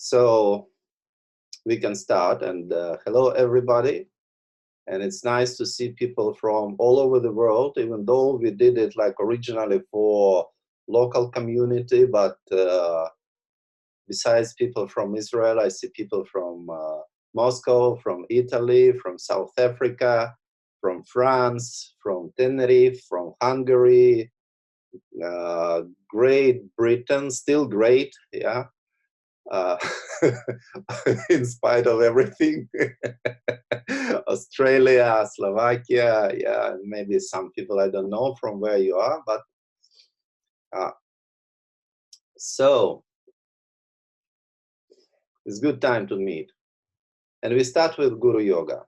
So we can start, and hello everybody. And it's nice to see people from all over the world, even though we did it like originally for local community, but besides people from Israel, I see people from Moscow, from Italy, from South Africa, from France, from Tenerife, from Hungary, Great Britain, still great, yeah. Uh, in spite of everything. Australia, Slovakia, yeah, maybe some people I don't know from where you are, but so it's good time to meet. And we start with Guru Yoga.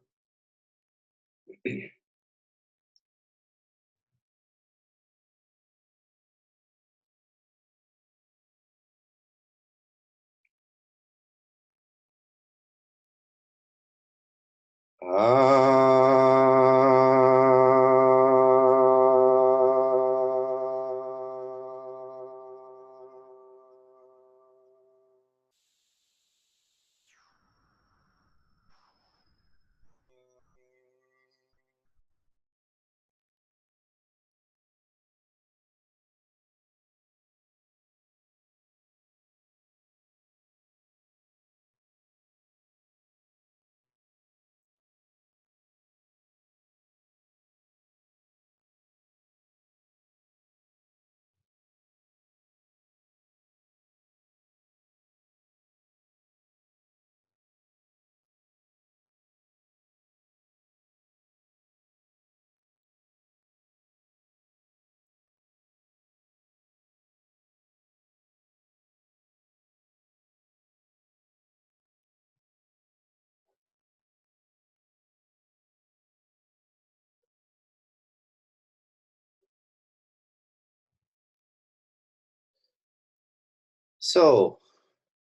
So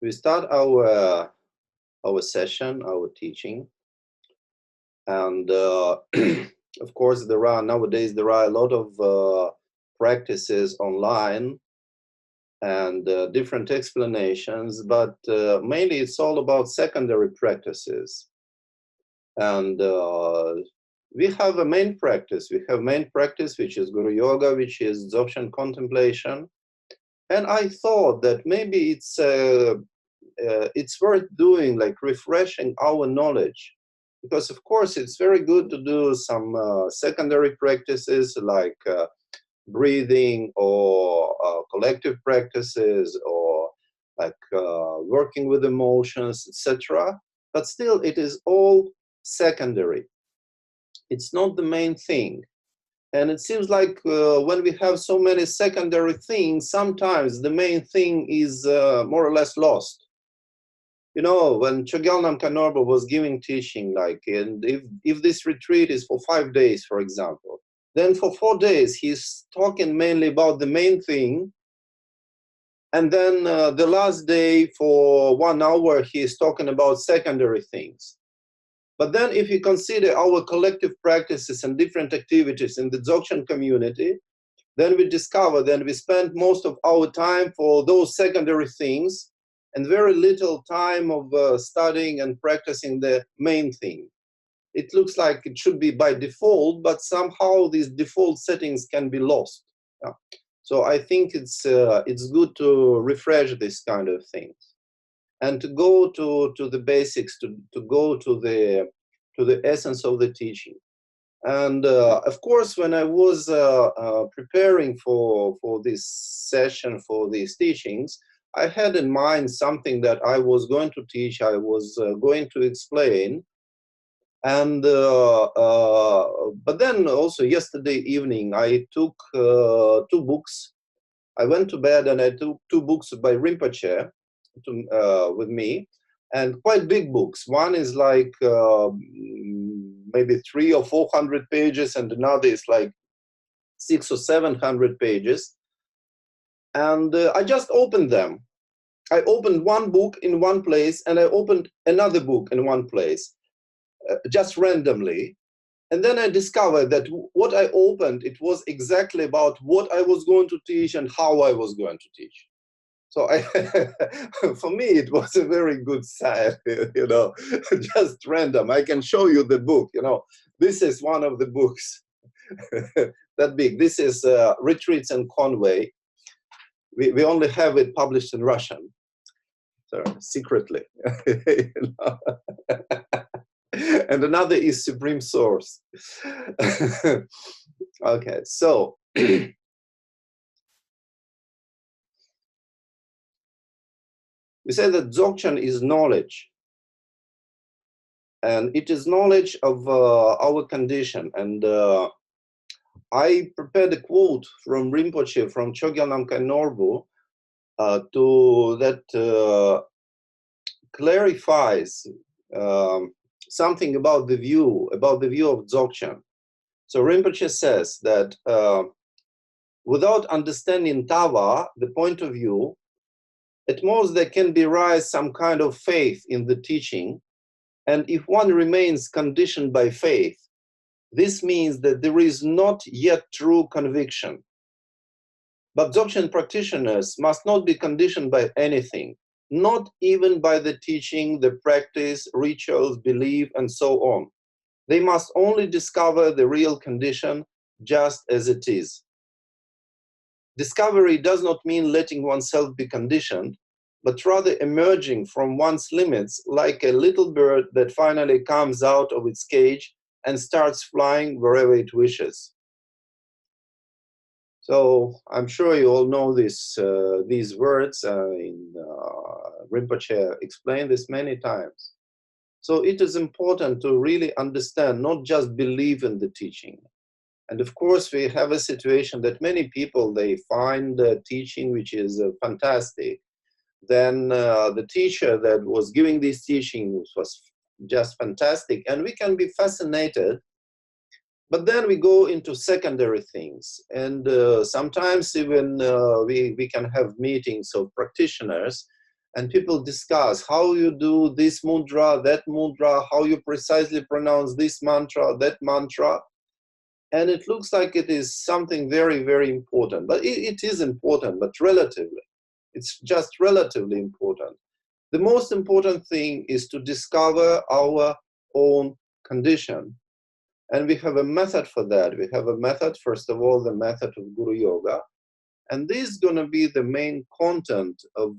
we start our session, our teaching, and of course nowadays there are a lot of practices online and different explanations, but mainly it's all about secondary practices. And we have a main practice. We have main practice, which is Guru Yoga, which is Dzogchen contemplation. And I thought that maybe it's worth doing, like refreshing our knowledge. Because of course it's very good to do some secondary practices like breathing or collective practices or like working with emotions, etc. But still it is all secondary. It's not the main thing. And it seems like when we have so many secondary things, sometimes the main thing is more or less lost. You know, when Chogyal Namkha Norbu was giving teaching, like, and if this retreat is for 5 days, for example, then for 4 days he's talking mainly about the main thing, and then the last day for 1 hour he's talking about secondary things. But then if you consider our collective practices and different activities in the Dzogchen community, then we discover that we spend most of our time for those secondary things and very little time of studying and practicing the main thing. It looks like it should be by default, but somehow these default settings can be lost. Yeah. So I think it's good to refresh this kind of things and to go to the basics, to go to the essence of the teaching. And of course, when I was preparing for this session, for these teachings, I had in mind something that I was going to teach, I was going to explain. And but then also yesterday evening, I took 2 books. I went to bed and I took 2 books by Rinpoche with me, and quite big books. One is like maybe 300 or 400 pages, and another is like 600 or 700 pages. And I just opened them. I opened one book in one place, and I opened another book in one place, just randomly. And then I discovered that what I opened, it was exactly about what I was going to teach and how I was going to teach. So for me, it was a very good sign, you know, just random. I can show you the book, you know. This is one of the books that big. This is Retreats in Conway. We only have it published in Russian, so secretly. You know? And another is Supreme Source. Okay, so we say that Dzogchen is knowledge, and it is knowledge of our condition. And I prepared a quote from Rinpoche, from Chogyal Namkhai Norbu, that clarifies something about the view of Dzogchen. So Rinpoche says that without understanding Tava, the point of view, at most there can be rise some kind of faith in the teaching. And if one remains conditioned by faith, this means that there is not yet true conviction. But Dzogchen practitioners must not be conditioned by anything, not even by the teaching, the practice, rituals, belief, and so on. They must only discover the real condition just as it is. Discovery does not mean letting oneself be conditioned, but rather emerging from one's limits like a little bird that finally comes out of its cage and starts flying wherever it wishes. So I'm sure you all know this, these words. Rinpoche explained this many times. So it is important to really understand, not just believe in the teaching. And of course, we have a situation that many people, they find the teaching which is fantastic. Then the teacher that was giving these teachings was just fantastic, and we can be fascinated. But then we go into secondary things, and sometimes even we can have meetings of practitioners, and people discuss how you do this mudra, that mudra, how you precisely pronounce this mantra, that mantra. And it looks like it is something very, very important. But it is important, but relatively. It's just relatively important. The most important thing is to discover our own condition. And we have a method for that. We have a method, first of all, the method of Guru Yoga. And this is going to be the main content of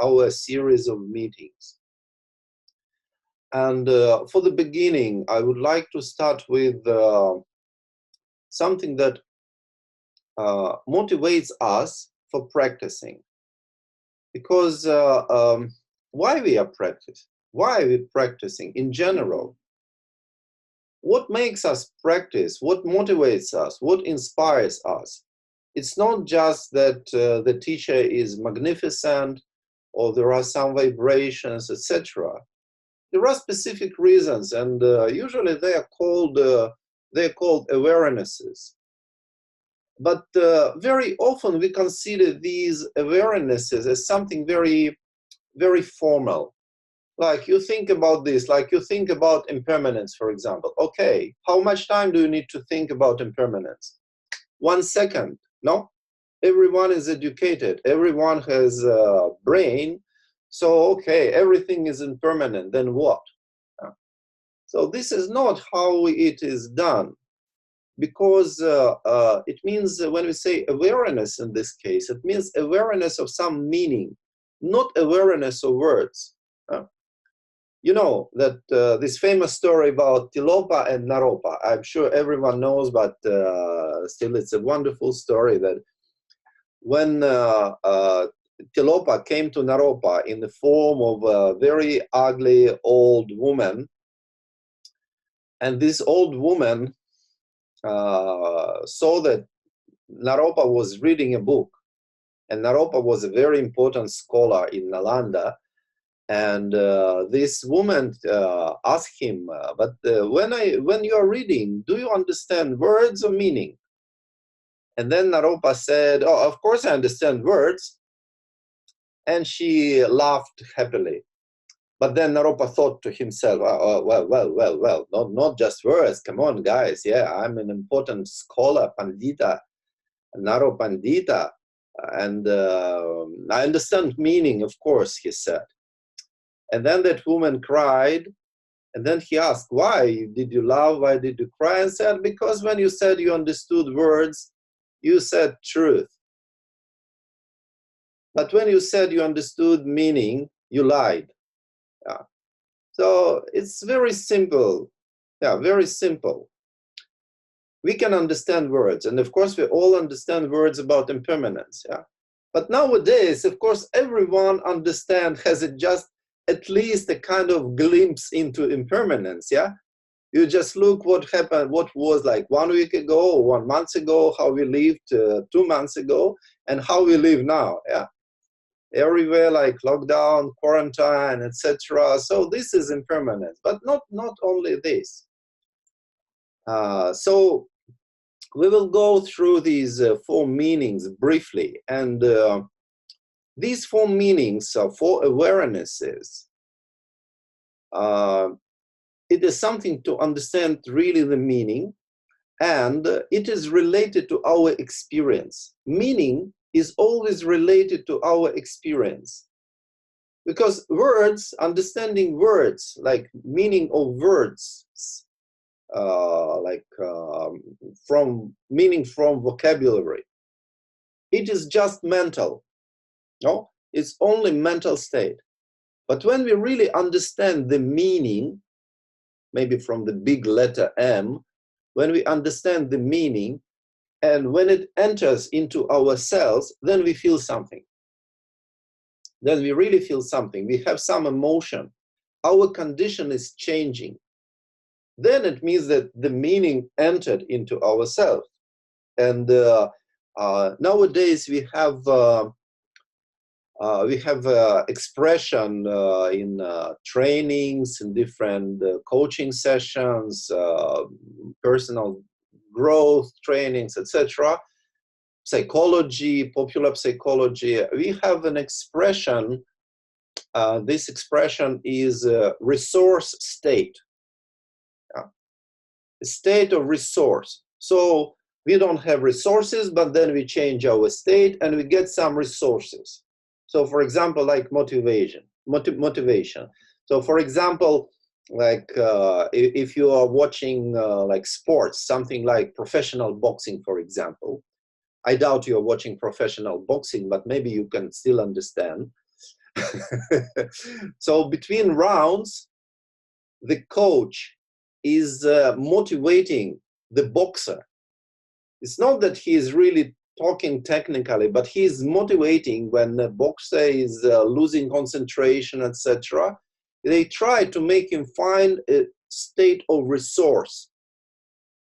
our series of meetings. And for the beginning, I would like to start with something that motivates us for practicing. Because why we are practicing? Why are we practicing in general? What makes us practice? What motivates us? What inspires us? It's not just that the teacher is magnificent or there are some vibrations, etc. There are specific reasons, and usually they are called awarenesses. But very often we consider these awarenesses as something very, very formal. Like you think about this, like you think about impermanence, for example. Okay, how much time do you need to think about impermanence? 1 second, no? Everyone is educated, everyone has a brain, so okay, everything is impermanent, then what? So this is not how it is done, because it means when we say awareness in this case, it means awareness of some meaning, not awareness of words. You know that this famous story about Tilopa and Naropa, I'm sure everyone knows, but still it's a wonderful story that when Tilopa came to Naropa in the form of a very ugly old woman, and this old woman saw that Naropa was reading a book, and Naropa was a very important scholar in Nalanda. And this woman asked him, but when you are reading, do you understand words or meaning? And then Naropa said, oh, of course I understand words. And she laughed happily. But then Naropa thought to himself, oh, well, not just words. Come on, guys. Yeah, I'm an important scholar, Pandita, Naro Pandita. And I understand meaning, of course, he said. And then that woman cried. And then he asked, why did you laugh? Why did you cry? And said, because when you said you understood words, you said truth. But when you said you understood meaning, you lied. Yeah. So it's very simple. Yeah, very simple. We can understand words. And of course, we all understand words about impermanence. Yeah. But nowadays, of course, everyone understands, has it just at least a kind of glimpse into impermanence. Yeah. You just look what happened, what was like 1 week ago, or 1 month ago, how we lived 2 months ago, and how we live now. Yeah. Everywhere like lockdown, quarantine, etc. So this is impermanence, but not only this. So we will go through these 4 meanings briefly, and these 4 meanings are 4 awarenesses. It is something to understand really the meaning, and it is related to our experience. Meaning is always related to our experience. Because words, understanding words, like meaning of words, from meaning from vocabulary, it is just mental. No, it's only mental state. But when we really understand the meaning, maybe from the big letter M, when we understand the meaning, and when it enters into our cells, then we feel something. Then we really feel something. We have some emotion. Our condition is changing. Then it means that the meaning entered into ourselves. And nowadays we have expression in trainings, in different coaching sessions, personal growth trainings, etc. Psychology, popular psychology. We have an expression. This expression is resource state. A state of resource. So we don't have resources, but then we change our state and we get some resources. So for example, like motivation. So for example, like if you are watching like sports, something like professional boxing, for example. I doubt you're watching professional boxing, but maybe you can still understand. So between rounds, the coach is motivating the boxer. It's not that he is really talking technically, but he is motivating when the boxer is losing concentration, etc. They try to make him find a state of resource,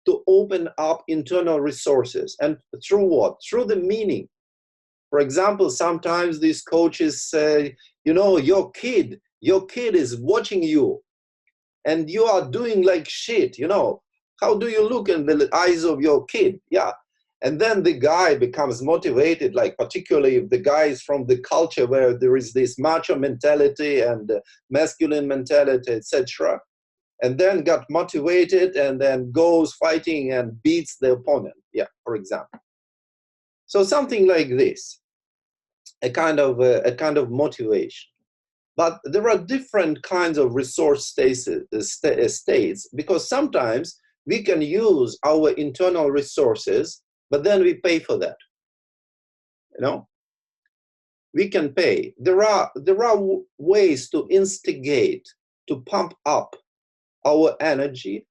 to open up internal resources. And through what? Through the meaning. For example, sometimes these coaches say, you know, your kid is watching you and you are doing like shit, you know. How do you look in the eyes of your kid? Yeah. And then the guy becomes motivated, like particularly if the guy is from the culture where there is this macho mentality and masculine mentality, etc. And then got motivated and then goes fighting and beats the opponent, yeah, for example. So something like this, a kind of motivation. But there are different kinds of resource states, because sometimes we can use our internal resources, but then we pay for that. You know, we can pay. There are ways to instigate, to pump up our energy,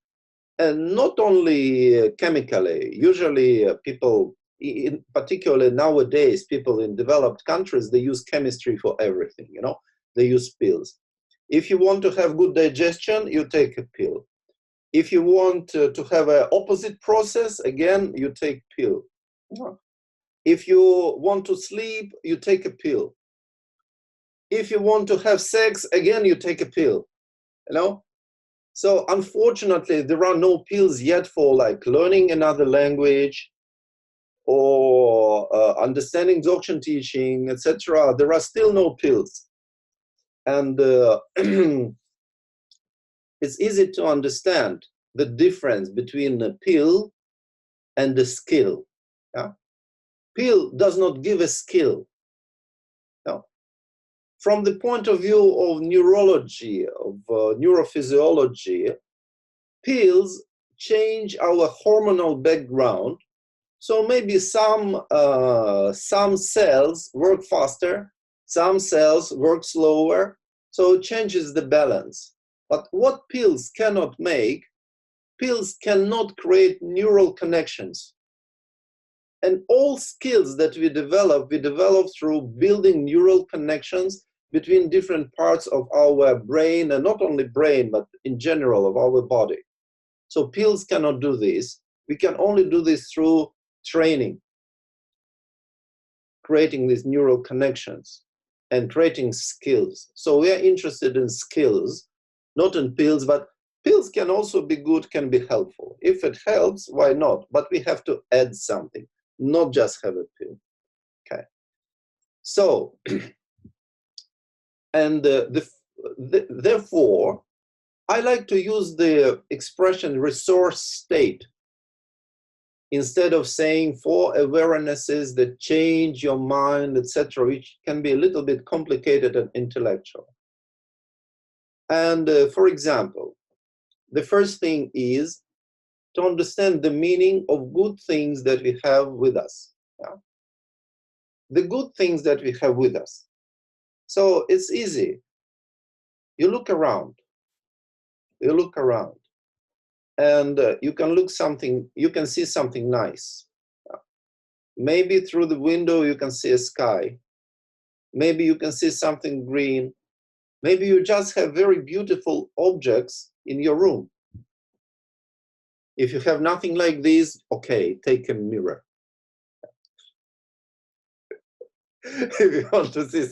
and not only chemically. Usually people, particularly nowadays, people in developed countries, they use chemistry for everything, you know. They use pills. If you want to have good digestion, you take a pill. If you want to have an opposite process, again, you take pill. If you want to sleep, you take a pill. If you want to have sex, again, you take a pill, you know. So unfortunately, there are no pills yet for like learning another language or understanding Dzogchen teaching, etc. There are still no pills. And it's easy to understand the difference between a pill and a skill. Yeah? Pill does not give a skill. No. From the point of view of neurology, of neurophysiology, pills change our hormonal background. So maybe some cells work faster, some cells work slower, so it changes the balance. But what pills cannot make, pills cannot create neural connections. And all skills that we develop through building neural connections between different parts of our brain, and not only brain, but in general of our body. So pills cannot do this. We can only do this through training, creating these neural connections and creating skills. So we are interested in skills, not in pills, but pills can also be good, can be helpful. If it helps, why not? But we have to add something, not just have a pill. Okay. So, and therefore, I like to use the expression resource state instead of saying 4 awarenesses that change your mind, etc., which can be a little bit complicated and intellectual. And for example, the first thing is to understand the meaning of good things that we have with us. Yeah? The good things that we have with us. So it's easy. You look around. You look around. And you can see something nice. Maybe through the window you can see a sky. Maybe you can see something green. Maybe you just have very beautiful objects in your room. If you have nothing like this, okay, take a mirror. If you want to see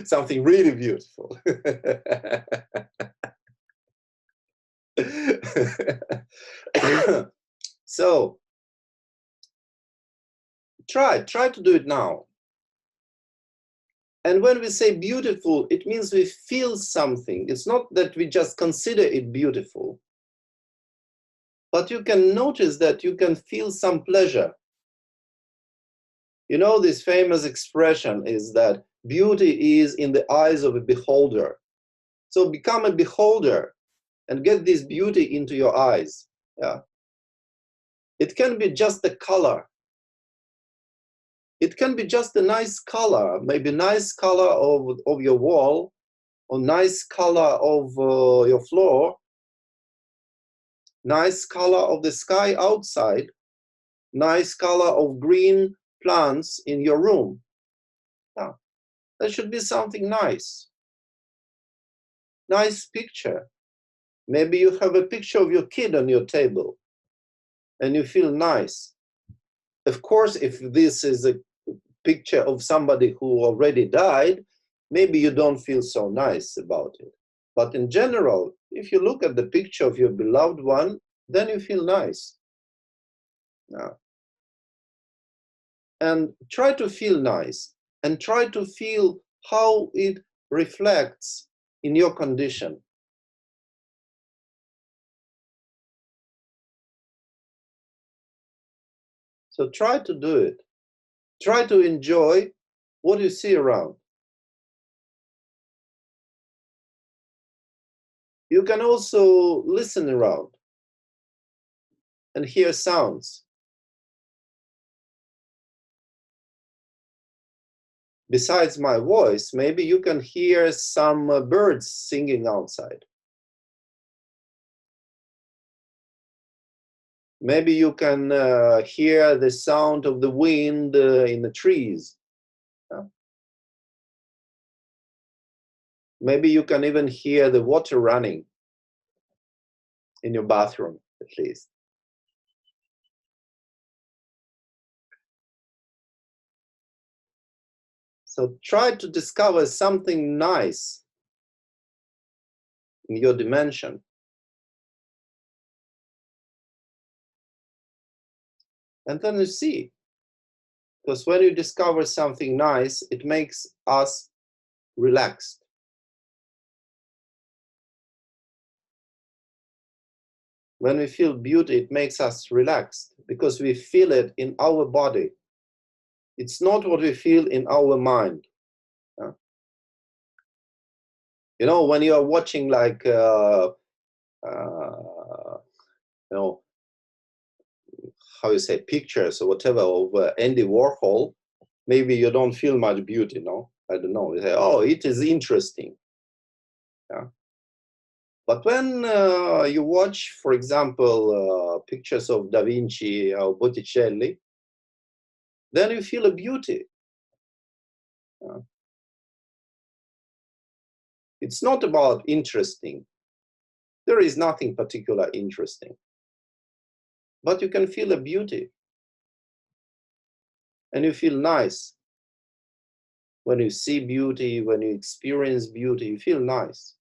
something really beautiful. So try to do it now. And when we say beautiful, it means we feel something. It's not that we just consider it beautiful, but you can notice that you can feel some pleasure. You know, this famous expression is that beauty is in the eyes of a beholder. So become a beholder and get this beauty into your eyes. Yeah. It can be just the color. It can be just a nice color, maybe nice color of your wall, or nice color of your floor, nice color of the sky outside, nice color of green plants in your room. Yeah. That should be something nice. Nice picture. Maybe you have a picture of your kid on your table and you feel nice. Of course, if this is a picture of somebody who already died, maybe you don't feel so nice about it. But in general, if you look at the picture of your beloved one, then you feel nice. Yeah. And try to feel nice, and try to feel how it reflects in your condition. So try to do it. Try to enjoy what you see around. You can also listen around and hear sounds. Besides my voice, maybe you can hear some birds singing outside. Maybe you can hear the sound of the wind in the trees. Yeah? Maybe you can even hear the water running in your bathroom, at least. So try to discover something nice in your dimension. And then you see. Because when you discover something nice, it makes us relaxed. When we feel beauty, it makes us relaxed because we feel it in our body. It's not what we feel in our mind. You know, when you are watching like, you know, how you say, pictures or whatever of Andy Warhol, maybe you don't feel much beauty, no? I don't know. You say, oh, it is interesting. Yeah. But when you watch, for example, pictures of Da Vinci or Botticelli, then you feel a beauty. It's not about interesting. There is nothing particular interesting. But you can feel a beauty. And you feel nice. When you see beauty, when you experience beauty, you feel nice.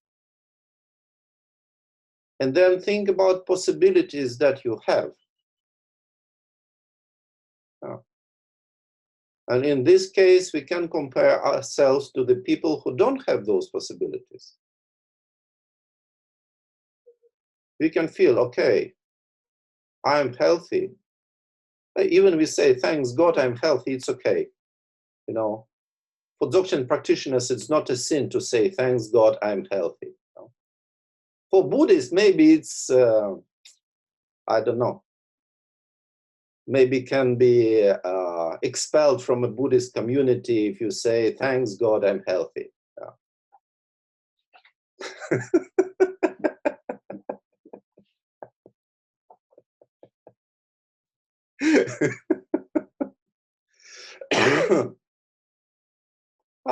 And then think about possibilities that you have. And in this case, we can compare ourselves to the people who don't have those possibilities. We can feel, okay, I'm healthy. Even we say, thanks God, I'm healthy, it's okay. You know, for Dzogchen practitioners, it's not a sin to say, thanks God, I'm healthy. You know? For Buddhists, maybe it's, I don't know, maybe can be expelled from a Buddhist community if you say, thanks God, I'm healthy.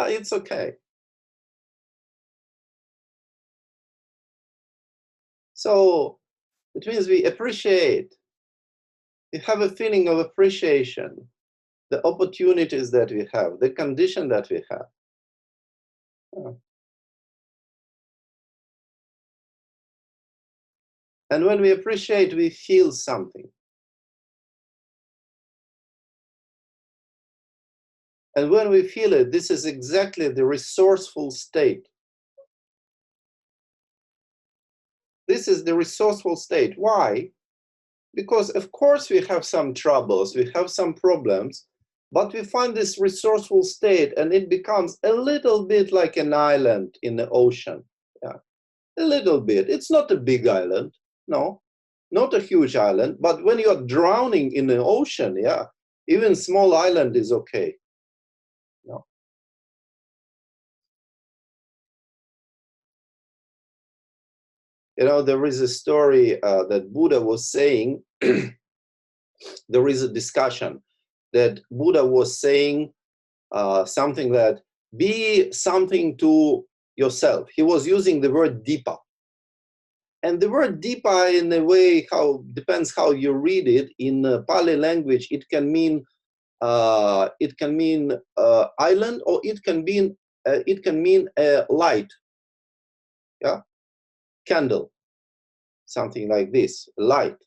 It's okay. So it means we appreciate, we have a feeling of appreciation, the opportunities that we have, the condition that we have. And when we appreciate, we feel something. And when we feel it, this is exactly the resourceful state. This is the resourceful state. Why? Because of course we have some troubles, we have some problems, but we find this resourceful state and it becomes a little bit like an island in the ocean. Yeah, a little bit. It's not a big island, no, not a huge island, but when you're drowning in the ocean, yeah, even small island is okay. No. You know, there is a story that Buddha was saying, there is a discussion that Buddha was saying something that be something to yourself. He was using the word dipa. And the word dipa, in a way, how depends how you read it. In Pali language, it can mean island, or it can mean a light, yeah, candle, something like this, light.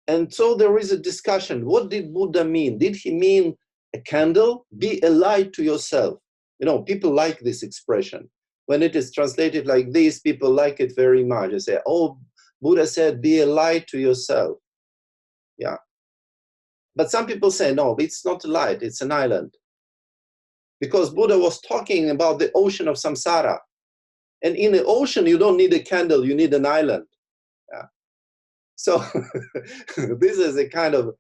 And so there is a discussion. What did Buddha mean? Did he mean a candle? Be a light to yourself. You know, people like this expression. When it is translated like this, people like it very much. They say, oh, Buddha said, be a light to yourself. Yeah. But some people say, no, it's not a light, it's an island. Because Buddha was talking about the ocean of samsara. And in the ocean, you don't need a candle, you need an island. Yeah. So this is a kind of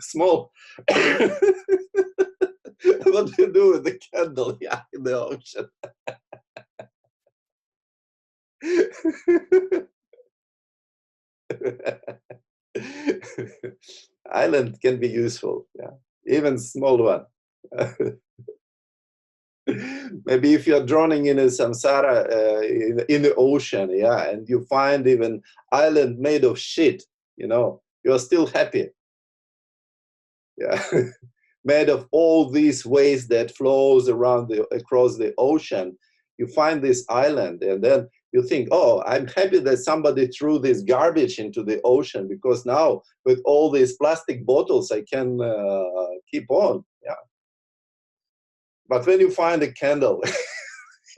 small, what do you do with the candle, yeah, in the ocean? Island can be useful, yeah, even small one. Maybe if you're drowning in a samsara, in the ocean, yeah, and you find even island made of shit, you know, you're still happy. Yeah. Made of all these waste that flows around across the ocean. You find this island, and then you think, oh, I'm happy that somebody threw this garbage into the ocean, because now with all these plastic bottles, I can keep on. Yeah. But when you find a candle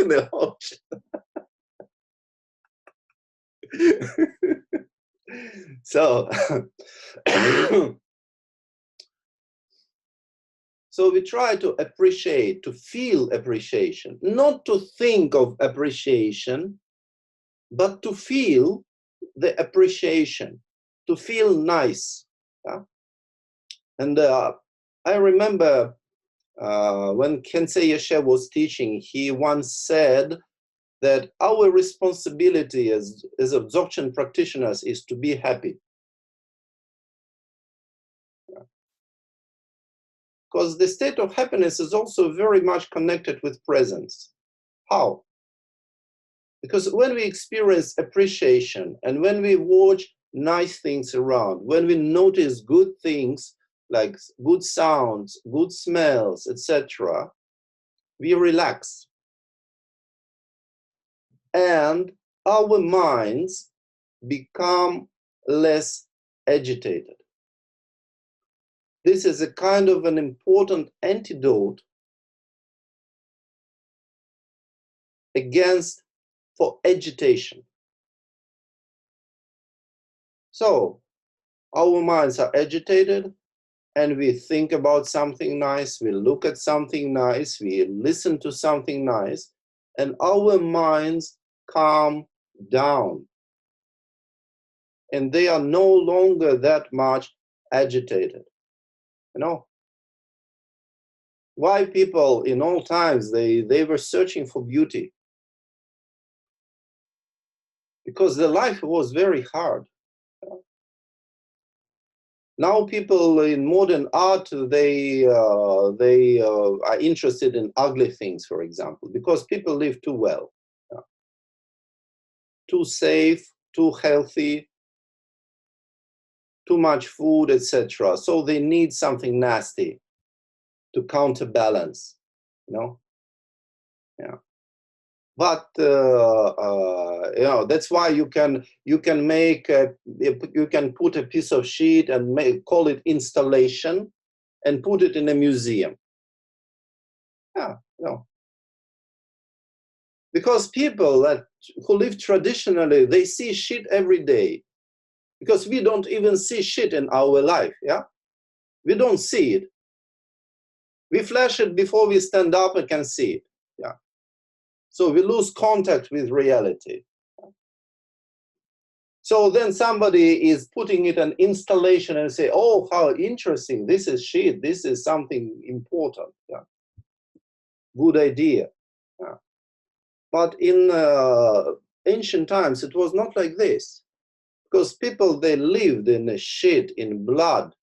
in the ocean, so So we try to appreciate, to feel appreciation, not to think of appreciation, but to feel the appreciation, to feel nice. Yeah? And I remember when Kensei Yeshe was teaching, he once said that our responsibility as Dzogchen practitioners is to be happy. Because the state of happiness is also very much connected with presence. How? Because when we experience appreciation and when we watch nice things around, when we notice good things like good sounds, good smells, etc., we relax. And our minds become less agitated. This is a kind of an important antidote against for agitation. So our minds are agitated and we think about something nice, we look at something nice, we listen to something nice, and our minds calm down. And they are no longer that much agitated. You know, why people in all times, they were searching for beauty? Because the life was very hard. Now people in modern art, they are interested in ugly things, for example, because people live too well, too safe, too healthy, too much food, etc. So they need something nasty to counterbalance, you know. Yeah. But you know, that's why you can make you can put a piece of sheet and call it installation and put it in a museum. Yeah, you know. Because people who live traditionally, they see shit every day. Because we don't even see shit in our life, yeah? We don't see it. We flash it before we stand up and can see it, yeah? So we lose contact with reality. So then somebody is putting it an installation and say, oh, how interesting, this is shit, this is something important, yeah? Good idea, yeah? But in ancient times, it was not like this. Because people, they lived in shit, in blood.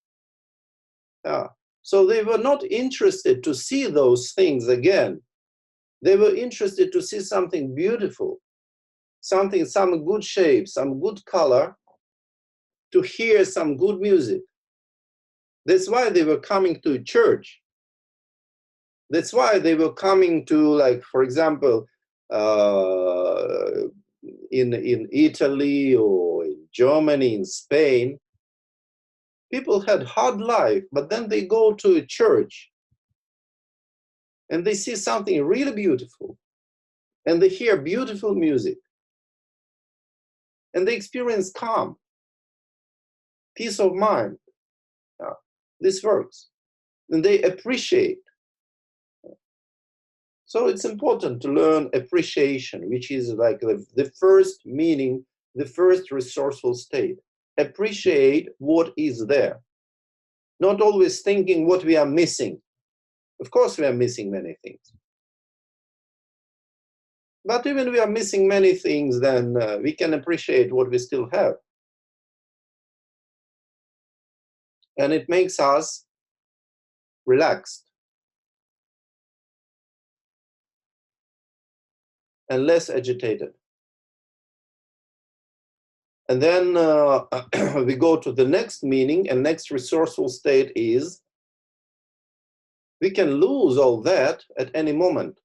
Yeah. So they were not interested to see those things again. They were interested to see something beautiful, something, some good shape, some good color, to hear some good music. That's why they were coming to church. That's why they were coming to, like, for example, in Italy or in Germany, in Spain, people had hard life, but then they go to a church and they see something really beautiful and they hear beautiful music and they experience calm, peace of mind. Yeah, this works. And they appreciate. So it's important to learn appreciation, which is like the first meaning, the first resourceful state. Appreciate what is there. Not always thinking what we are missing. Of course, we are missing many things. But even we are missing many things, then we can appreciate what we still have. And it makes us relaxed and less agitated. And then we go to the next meaning, and next resourceful state is we can lose all that at any moment.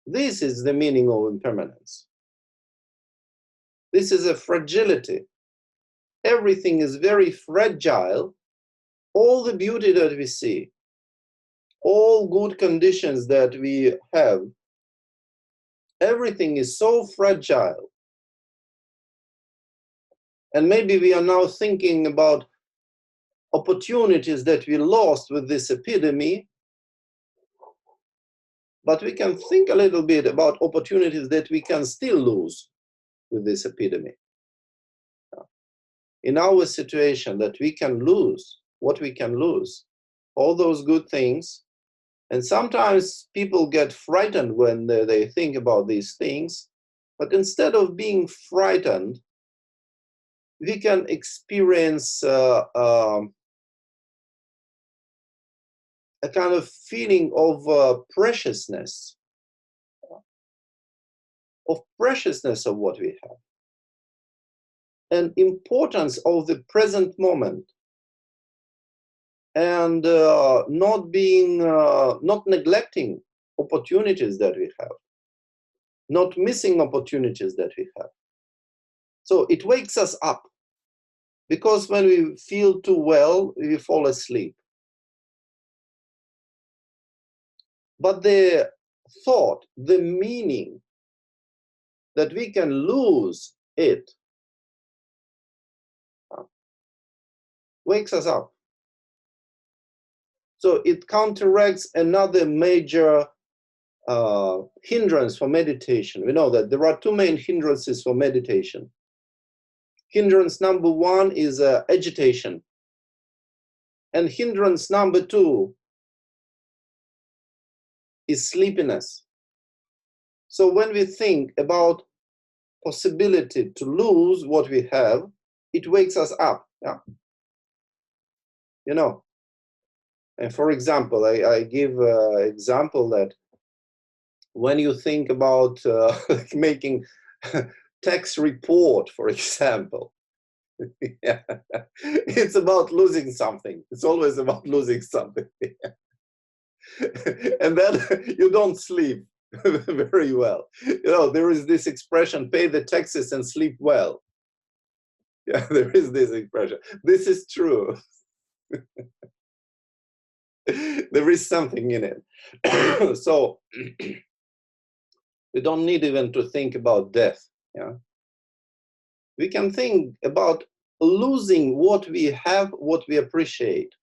This is the meaning of impermanence. This is a fragility. Everything is very fragile. All the beauty that we see, all good conditions that we have, everything is so fragile. And maybe we are now thinking about, opportunities that we lost with this epidemic, but we can think a little bit about opportunities that we can still lose with this epidemic. In our situation, that we can lose, what we can lose, all those good things. And sometimes people get frightened when they think about these things, but instead of being frightened, we can experience a kind of feeling of preciousness of what we have, and importance of the present moment, and not neglecting opportunities that we have, not missing opportunities that we have. So it wakes us up, because when we feel too well, we fall asleep. But the thought, the meaning that we can lose it, wakes us up. So it counteracts another major hindrance for meditation. We know that there are two main hindrances for meditation. Hindrance number one is agitation. And hindrance number two is sleepiness. So when we think about possibility to lose what we have, it wakes us up. Yeah? You know, and for example, I give an example that when you think about making tax report, for example, yeah, it's about losing something. It's always about losing something. And then you don't sleep very well. You know, there is this expression, pay the taxes and sleep well. Yeah, there is this expression. This is true. There is something in it. So we don't need even to think about death. Yeah, we can think about losing what we have, what we appreciate.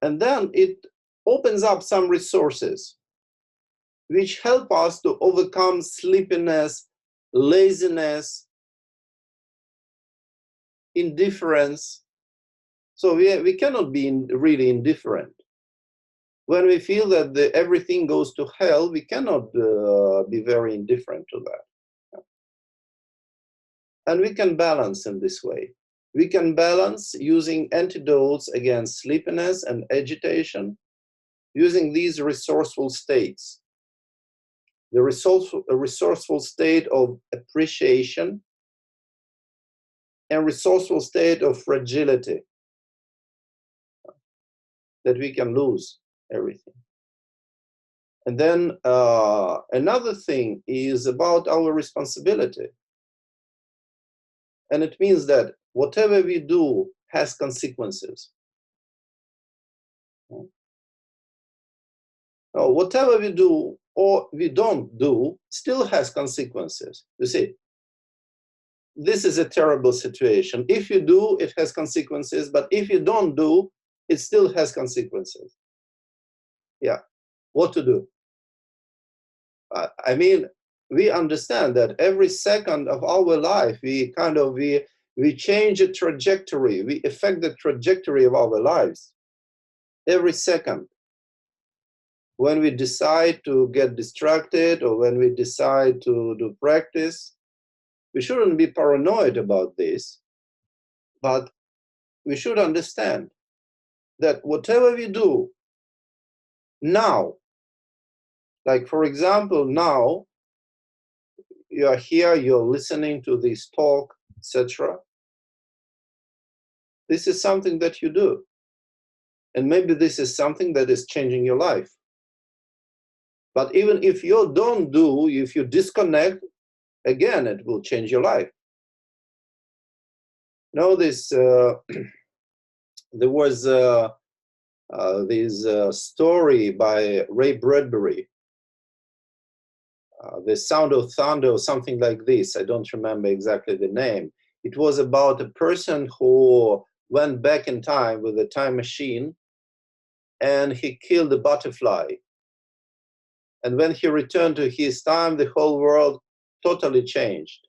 And then it opens up some resources which help us to overcome sleepiness, laziness, indifference. So we cannot be really indifferent. When we feel that everything goes to hell, we cannot be very indifferent to that. And we can balance in this way. We can balance using antidotes against sleepiness and agitation, using these resourceful states. The resourceful state of appreciation and resourceful state of fragility, that we can lose everything. And then another thing is about our responsibility. And it means that whatever we do has consequences. Now, whatever we do or we don't do still has consequences. You see, this is a terrible situation. If you do, it has consequences, but if you don't do, it still has consequences. Yeah, what to do? I mean, we understand that every second of our life, we change a trajectory, we affect the trajectory of our lives. Every second. When we decide to get distracted or when we decide to do practice, we shouldn't be paranoid about this, but we should understand that whatever we do now, like for example, now you are here, you're listening to this talk, etc. This is something that you do. And maybe this is something that is changing your life. But even if you don't do, if you disconnect, again, it will change your life. Know this, there was this story by Ray Bradbury, The Sound of Thunder or something like this. I don't remember exactly the name. It was about a person who went back in time with a time machine and he killed a butterfly. And when he returned to his time, the whole world totally changed.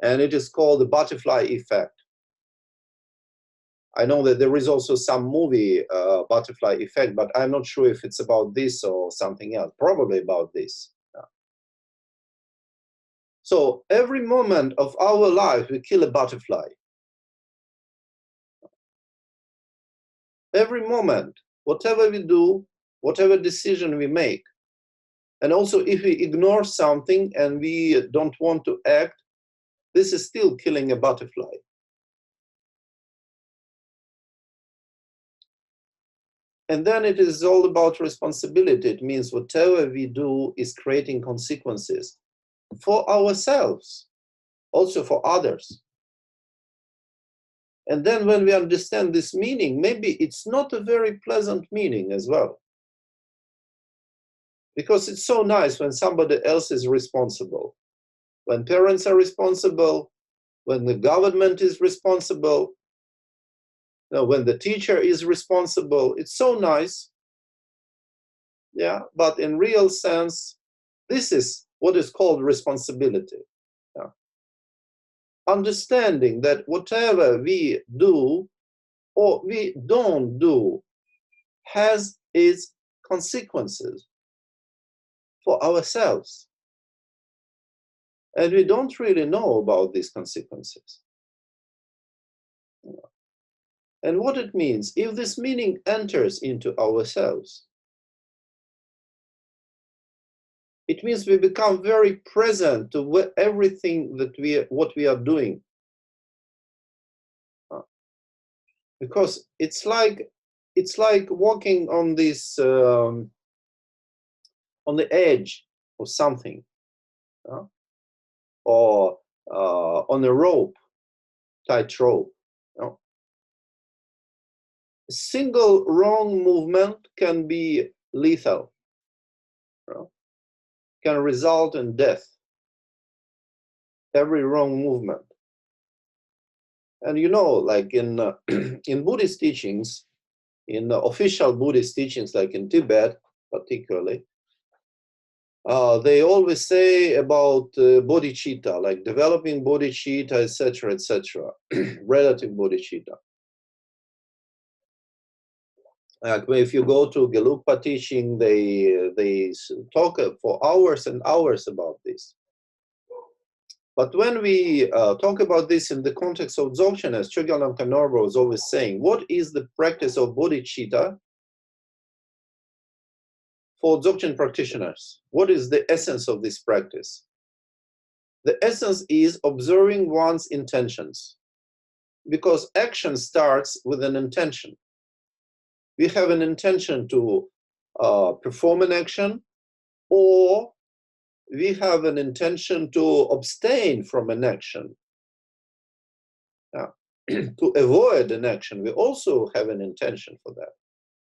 And it is called the butterfly effect. I know that there is also some movie, Butterfly Effect, but I'm not sure if it's about this or something else. Probably about this. Yeah. So every moment of our life, we kill a butterfly. Every moment, whatever we do, whatever decision we make. And also, if we ignore something and we don't want to act, this is still killing a butterfly. And then it is all about responsibility. It means whatever we do is creating consequences for ourselves, also for others. And then when we understand this meaning, maybe it's not a very pleasant meaning as well. Because it's so nice when somebody else is responsible. When parents are responsible, when the government is responsible, when the teacher is responsible, it's so nice. Yeah, but in real sense, this is what is called responsibility. Yeah. Understanding that whatever we do or we don't do has its consequences for ourselves. And we don't really know about these consequences. And what it means, if this meaning enters into ourselves, it means we become very present to everything that what we are doing. Because it's like walking on this on the edge of something, or on a rope, tight rope. A single wrong movement can be lethal, can result in death. Every wrong movement. And like in in Buddhist teachings, in official Buddhist teachings, like in Tibet particularly, they always say about bodhicitta, like developing bodhicitta, etc., etc., relative bodhicitta. Like if you go to Gelugpa teaching, they talk for hours and hours about this. But when we talk about this in the context of Dzogchen, as Chogyal Namkha Norbo was always saying, what is the practice of bodhicitta for Dzogchen practitioners? What is the essence of this practice? The essence is observing one's intentions, because action starts with an intention. We have an intention to perform an action, or we have an intention to abstain from an action. To avoid an action, we also have an intention for that.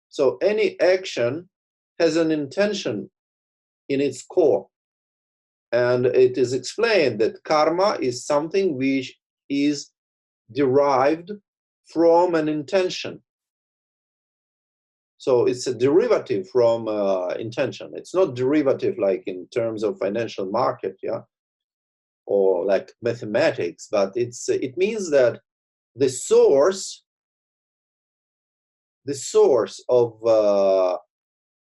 So any action has an intention in its core. And it is explained that karma is something which is derived from an intention. So it's a derivative from intention. It's not derivative like in terms of financial market, yeah, or like mathematics, but it means that the source of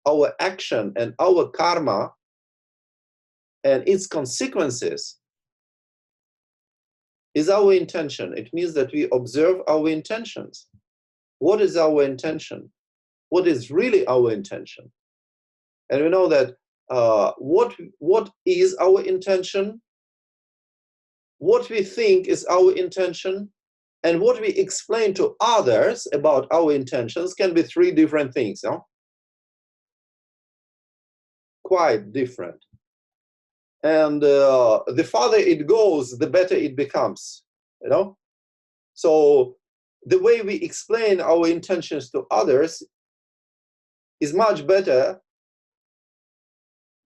our action and our karma and its consequences is our intention. It means that we observe our intentions. What is our intention? What is really our intention? And we know that what is our intention, what we think is our intention, and what we explain to others about our intentions can be three different things, no? Quite different. And the farther it goes, the better it becomes, you know? So the way we explain our intentions to others is much better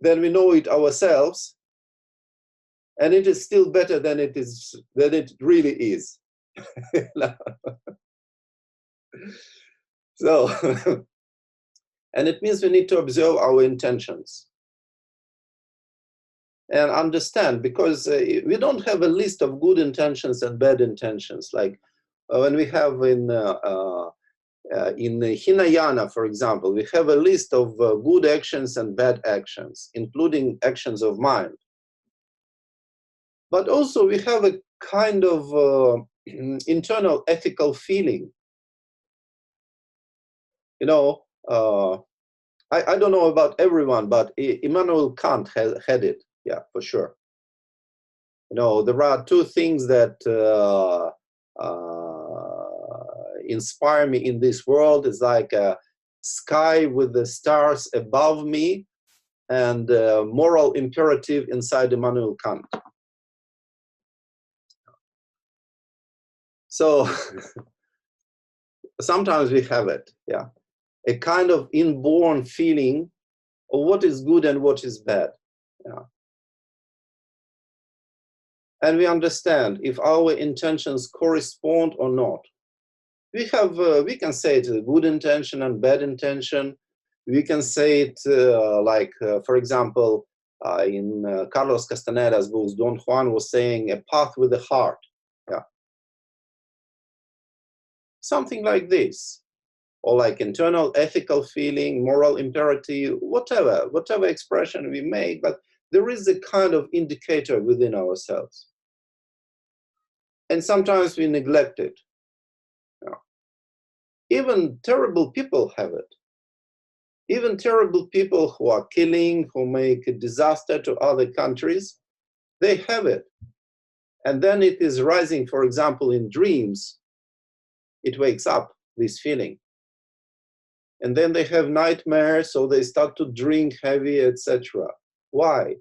than we know it ourselves. and it is still better than it really is. So, and it means we need to observe our intentions and understand, because we don't have a list of good intentions and bad intentions. Like when we have in Hinayana, for example, we have a list of good actions and bad actions, including actions of mind. But also we have a kind of internal ethical feeling. You know, I don't know about everyone, but Immanuel Kant had it, yeah, for sure. You know, there are two things that inspire me in this world. It's like a sky with the stars above me and moral imperative inside Immanuel Kant. So sometimes we have it, yeah. A kind of inborn feeling of what is good and what is bad. Yeah. And we understand if our intentions correspond or not. We have, we can say it a good intention and bad intention. We can say it for example, in Carlos Castaneda's books, Don Juan was saying a path with the heart. Yeah. Something like this. Or like internal ethical feeling, moral imperative, whatever expression we make, but there is a kind of indicator within ourselves. And sometimes we neglect it. Yeah. Even terrible people have it. Even terrible people who are killing, who make a disaster to other countries, they have it. And then it is rising, for example, in dreams. It wakes up, this feeling. And then they have nightmares, so they start to drink heavy, etc. Why?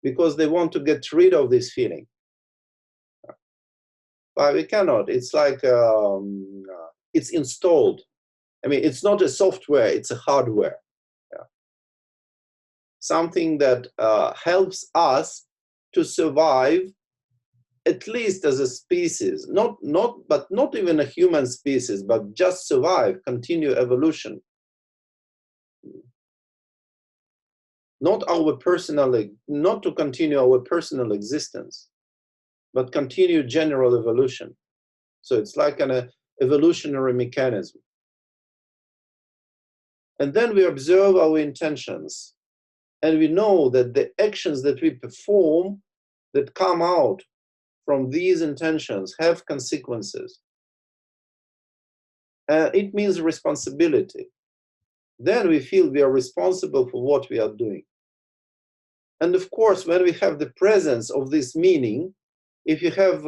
Because they want to get rid of this feeling. But we cannot. It's like it's installed. I mean, it's not a software, it's a hardware. Yeah. Something that helps us to survive, at least as a species, not even a human species, but just survive, continue evolution. Not to continue our personal existence, but continue general evolution. So it's like an evolutionary mechanism. And then we observe our intentions, and we know that the actions that we perform that come out from these intentions have consequences. It means responsibility. Then we feel we are responsible for what we are doing. And of course, when we have the presence of this meaning, if you have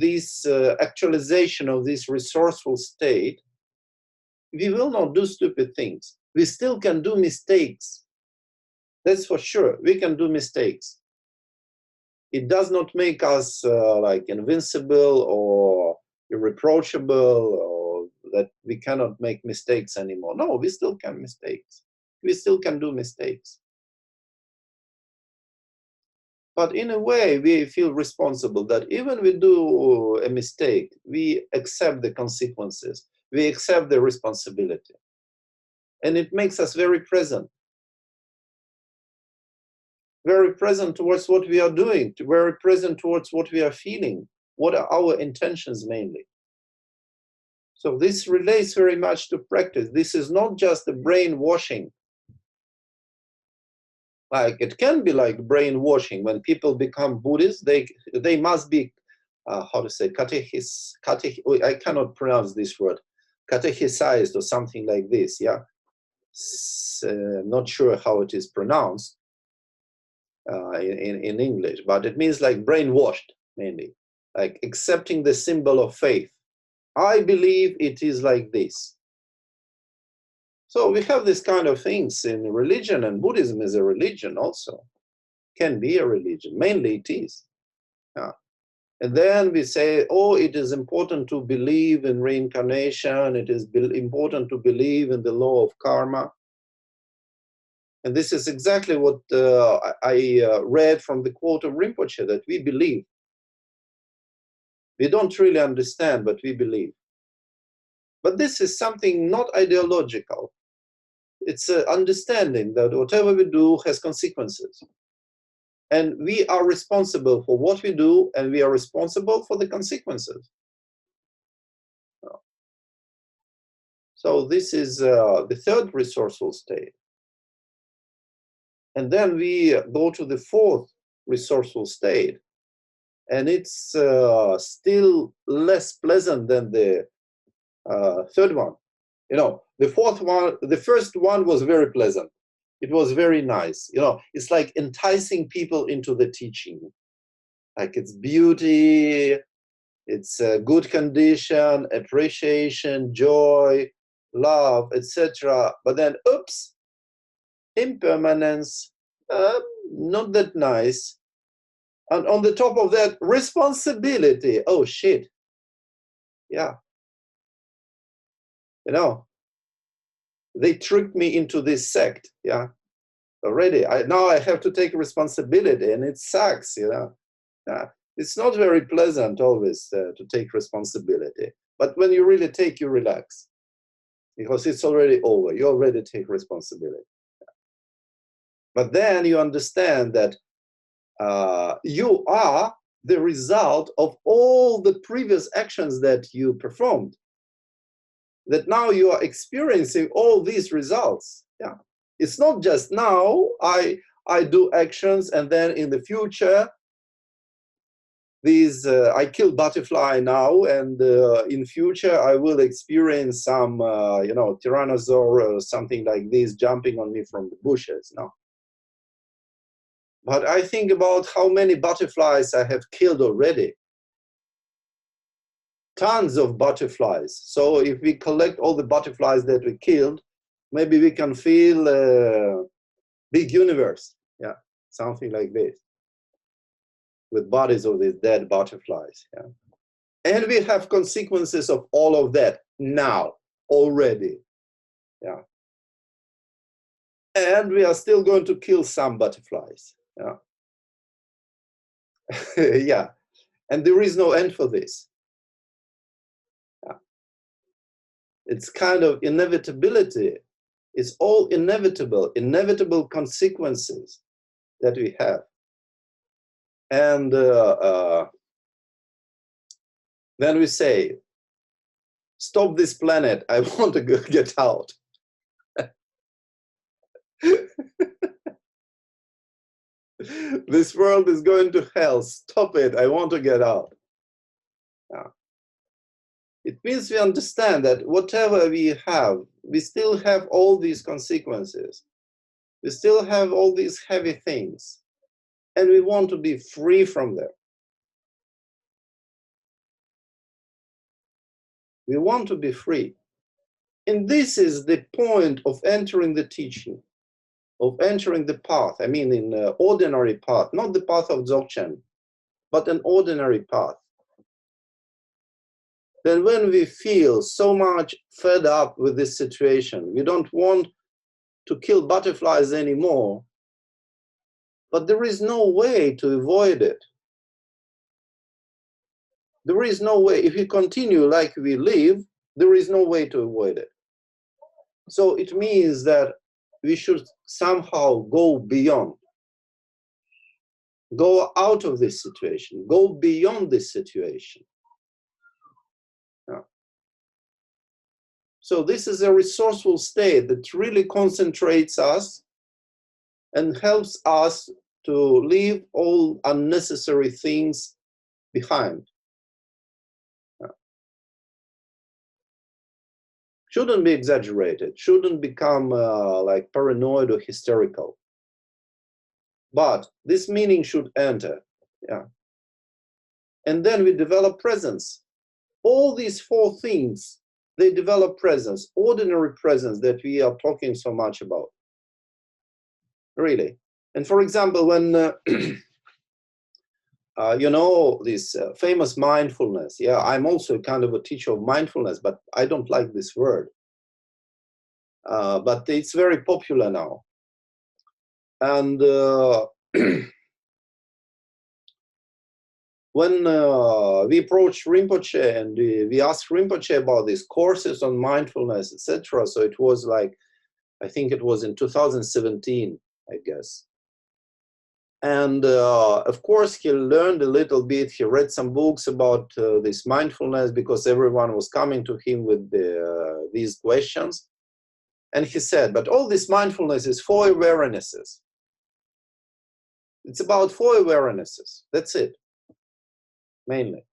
this actualization of this resourceful state, we will not do stupid things. We still can do mistakes. That's for sure. We can do mistakes. It does not make us like invincible or irreproachable, or that we cannot make mistakes anymore. No, we still can mistakes. We still can do mistakes. But in a way, we feel responsible that even we do a mistake, we accept the consequences. We accept the responsibility. And it makes us very present. Very present towards what we are doing, very present towards what we are feeling, what are our intentions mainly. So this relates very much to practice. This is not just a brainwashing. Like it can be like brainwashing. When people become Buddhists, they must be, how to say, I cannot pronounce this word, catechized or something like this, yeah? Not sure how it is pronounced in English, but it means like brainwashed, mainly, like accepting the symbol of faith. I believe it is like this. So we have this kind of things in religion, and Buddhism is a religion also. Can be a religion, mainly it is. Yeah. And then we say, oh, it is important to believe in reincarnation, it is important to believe in the law of karma. And this is exactly what I read from the quote of Rinpoche, that we believe. We don't really understand, but we believe. But this is something not ideological. It's an understanding that whatever we do has consequences. And we are responsible for what we do, and we are responsible for the consequences. So this is the third resourceful state. And then we go to the fourth resourceful state. And it's still less pleasant than the third one. You know, the fourth one, the first one was very pleasant. It was very nice. You know, it's like enticing people into the teaching. Like it's beauty, it's good condition, appreciation, joy, love, etc. But then, oops, impermanence, not that nice. And on the top of that, responsibility. Oh, shit. Yeah. You know, they tricked me into this sect. Yeah. Already. Now I have to take responsibility, and it sucks, you know. It's not very pleasant always to take responsibility. But when you really take, you relax. Because it's already over. You already take responsibility. But then you understand that you are the result of all the previous actions that you performed. That now you are experiencing all these results. Yeah, it's not just now I do actions and then in the future these I kill butterfly now and in future I will experience some you know, tyrannosaur or something like this jumping on me from the bushes. No. But I think about how many butterflies I have killed already. Tons of butterflies. So if we collect all the butterflies that we killed, maybe we can feel a big universe. Yeah, something like this. With bodies of these dead butterflies. Yeah. And we have consequences of all of that now, already. Yeah. And we are still going to kill some butterflies. Yeah. Yeah. And there is no end for this. Yeah. It's kind of inevitability. It's all inevitable consequences that we have. And then we say, stop this planet, I want to get out. This world is going to hell, stop it, I want to get out. Yeah. It means we understand that whatever we have, we still have all these consequences. We still have all these heavy things. And we want to be free from them. We want to be free. And this is the point of entering the teaching, of entering the path. I mean, in an ordinary path, not the path of Dzogchen, but an ordinary path. Then when we feel so much fed up with this situation, we don't want to kill butterflies anymore, but there is no way to avoid it. There is no way. If we continue like we live, there is no way to avoid it. So it means that we should somehow go beyond, go out of this situation, go beyond this situation. Yeah. So this is a resourceful state that really concentrates us and helps us to leave all unnecessary things behind. Yeah. Shouldn't be exaggerated, shouldn't become like paranoid or hysterical. But this meaning should enter. Yeah. And then we develop presence. All these four things, they develop presence, ordinary presence that we are talking so much about. Really. And for example, when, you know, this famous mindfulness, yeah, I'm also kind of a teacher of mindfulness, but I don't like this word. But it's very popular now. And when we approached Rinpoche and we asked Rinpoche about these courses on mindfulness, etc., so it was like, I think it was in 2017, I guess. And of course, he learned a little bit. He read some books about this mindfulness because everyone was coming to him with these questions. And he said, but all this mindfulness is for awarenesses. It's about 4 awarenesses. That's it, mainly.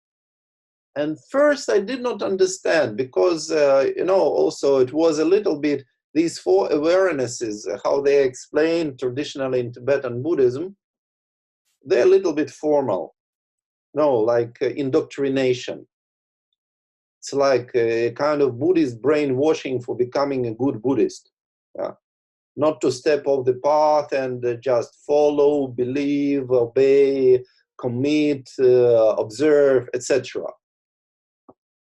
And first, I did not understand because, also it was a little bit, these 4 awarenesses, how they explain traditionally in Tibetan Buddhism, they're a little bit formal. No, like indoctrination. It's like a kind of Buddhist brainwashing for becoming a good Buddhist. Yeah. Not to step off the path and just follow, believe, obey, commit, observe, etc.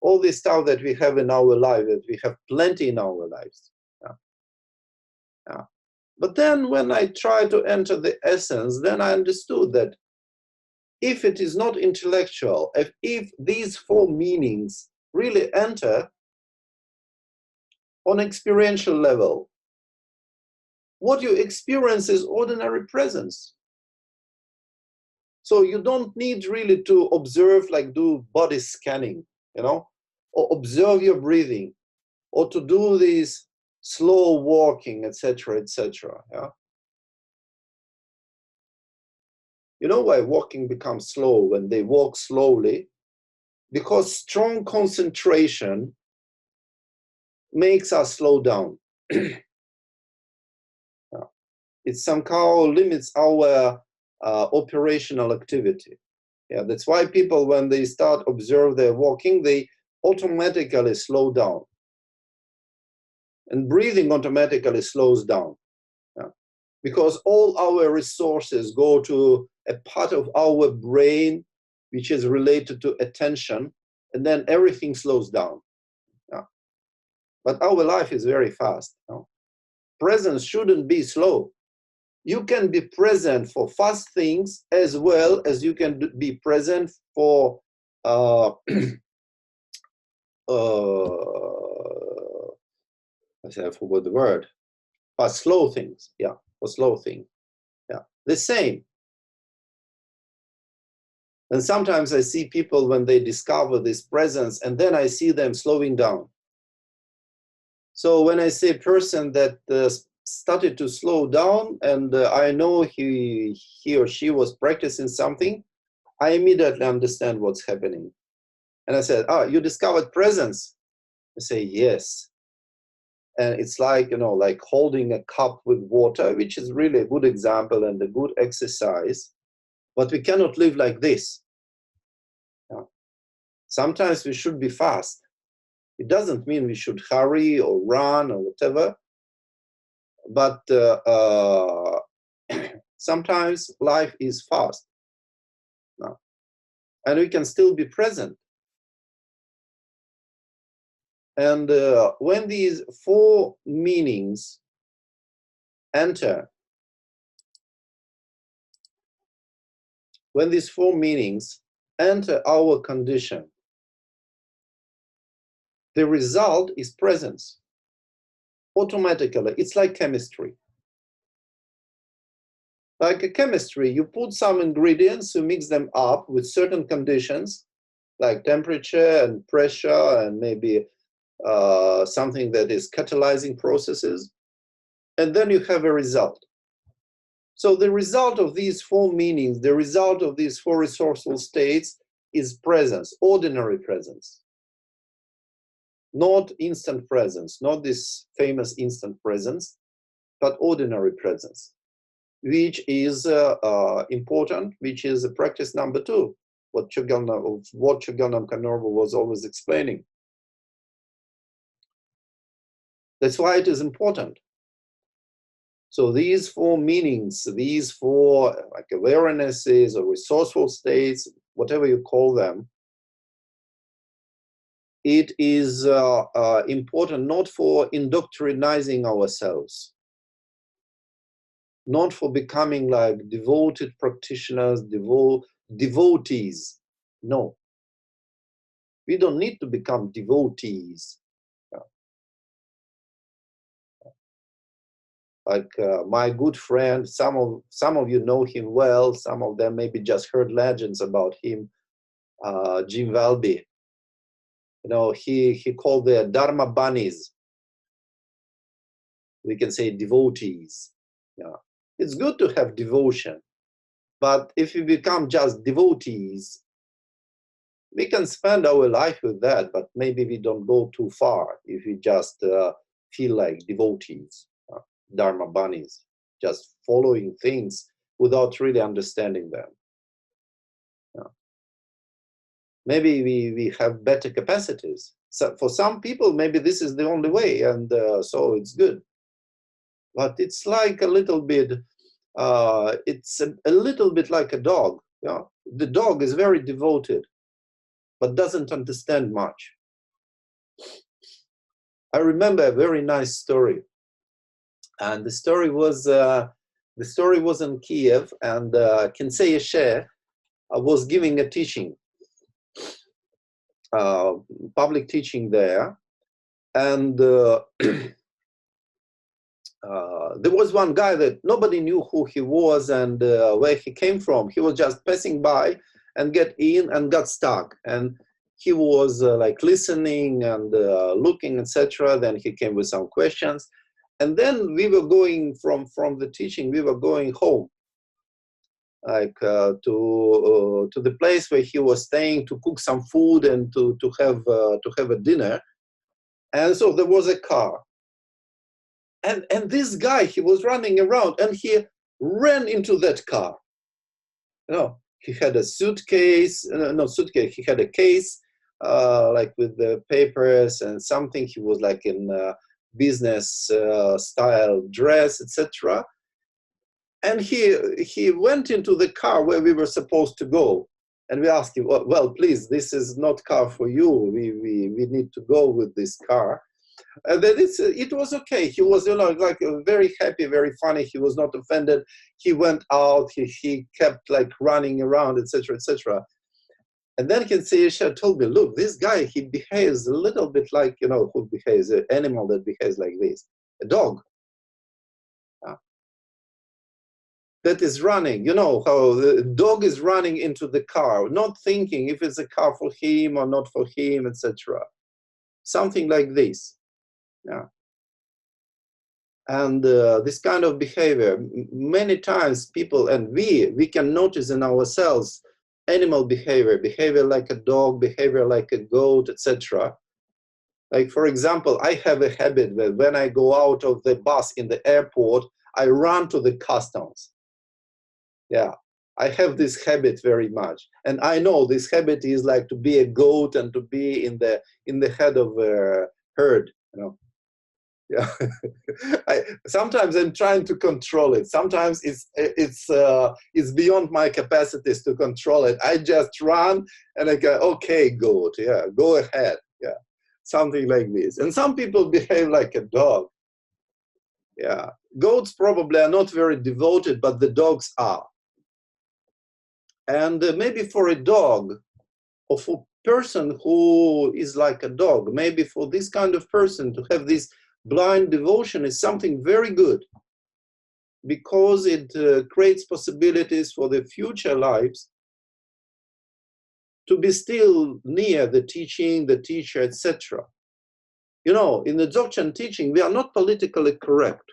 All this stuff that we have in our life, that we have plenty in our lives. Yeah. Yeah. But then when I try to enter the essence, then I understood that if it is not intellectual, if these 4 meanings really enter on experiential level, what you experience is ordinary presence. So you don't need really to observe, like do body scanning, or observe your breathing, or to do this slow walking, etc., etc. Yeah. You know why walking becomes slow when they walk slowly? Because strong concentration makes us slow down. It somehow limits our operational activity. Yeah, that's why people, when they start observe their walking, they automatically slow down. And breathing automatically slows down. Yeah. Because all our resources go to a part of our brain which is related to attention, and then everything slows down. Yeah. But our life is very fast. Presence shouldn't be slow. You can be present for fast things as well as you can be present for I forgot the word, but slow things. Yeah, for slow things. Yeah, the same. And sometimes I see people when they discover this presence, and then I see them slowing down. So when I say a person that started to slow down, and I know he or she was practicing something, I immediately understand what's happening. And I said, you discovered presence? I say, yes. And it's like, like holding a cup with water, which is really a good example and a good exercise. But we cannot live like this. Sometimes we should be fast. It doesn't mean we should hurry or run or whatever. But sometimes life is fast. And we can still be present. And when these 4 meanings enter, our condition, the result is presence. Automatically, it's like chemistry. Like a chemistry, you put some ingredients, you mix them up with certain conditions, like temperature and pressure and maybe something that is catalyzing processes, and then you have a result. So the result of these 4 meanings, the result of these 4 resourceful states is presence, ordinary presence. Not instant presence, not this famous instant presence, but ordinary presence, which is important, which is practice number 2, what Chogyal Kanorba was always explaining. That's why it is important. So these 4 meanings, these 4 like awarenesses or resourceful states, whatever you call them, it is important not for indoctrinizing ourselves. not for becoming like devoted practitioners, devotees. No, we don't need to become devotees. Like my good friend, some of you know him well, some of them maybe just heard legends about him, Jim Welby. You know, he called the Dharma bunnies, we can say devotees. Yeah, it's good to have devotion, but if we become just devotees, we can spend our life with that, but maybe we don't go too far if we just feel like devotees, Dharma bunnies, just following things without really understanding them. Yeah. Maybe we have better capacities. So for some people, maybe this is the only way, and so it's good. But it's like a little bit, it's a little bit like a dog. Yeah? The dog is very devoted, but doesn't understand much. I remember a very nice story, and the story was in Kiev, and Kensei Eshe was giving a teaching, public teaching there, and there was one guy that nobody knew who he was and where he came from. He was just passing by and get in and got stuck. And he was like listening and looking, etc. Then he came with some questions. And then we were going from the teaching, we were going home, like to the place where he was staying to cook some food and to have a dinner. And so there was a car. And this guy, he was running around and he ran into that car. You know, he had a suitcase, not suitcase, he had a case like with the papers and something. He was like in business style dress, etc. And he went into the car where we were supposed to go. And we asked him, well, please, this is not car for you. We need to go with this car. And then it was okay. He was, you know, like very happy, very funny. He was not offended. He went out. He kept like running around, etc., etc. And then Kensei Eshe told me, look, this guy, he behaves a little bit like, you know, who behaves, an animal that behaves like this, a dog. That is running, you know, how the dog is running into the car, not thinking if it's a car for him or not for him, etc. Something like this. Yeah. And this kind of behavior, many times people, and we can notice in ourselves animal behavior like a dog, behavior like a goat, etc. Like, for example, I have a habit that when I go out of the bus in the airport, I run to the customs. Yeah, I have this habit very much. And I know this habit is like to be a goat and to be in the head of a herd, you know. Yeah. Sometimes I'm trying to control it. Sometimes it's beyond my capacities to control it. I just run and I go, okay, goat, yeah, go ahead, yeah, something like this. And some people behave like a dog. Yeah, goats probably are not very devoted, but the dogs are. And maybe for a dog, or for a person who is like a dog, maybe for this kind of person to have this blind devotion is something very good, because it creates possibilities for the future lives to be still near the teaching, the teacher, etc. You know, in the Dzogchen teaching, we are not politically correct.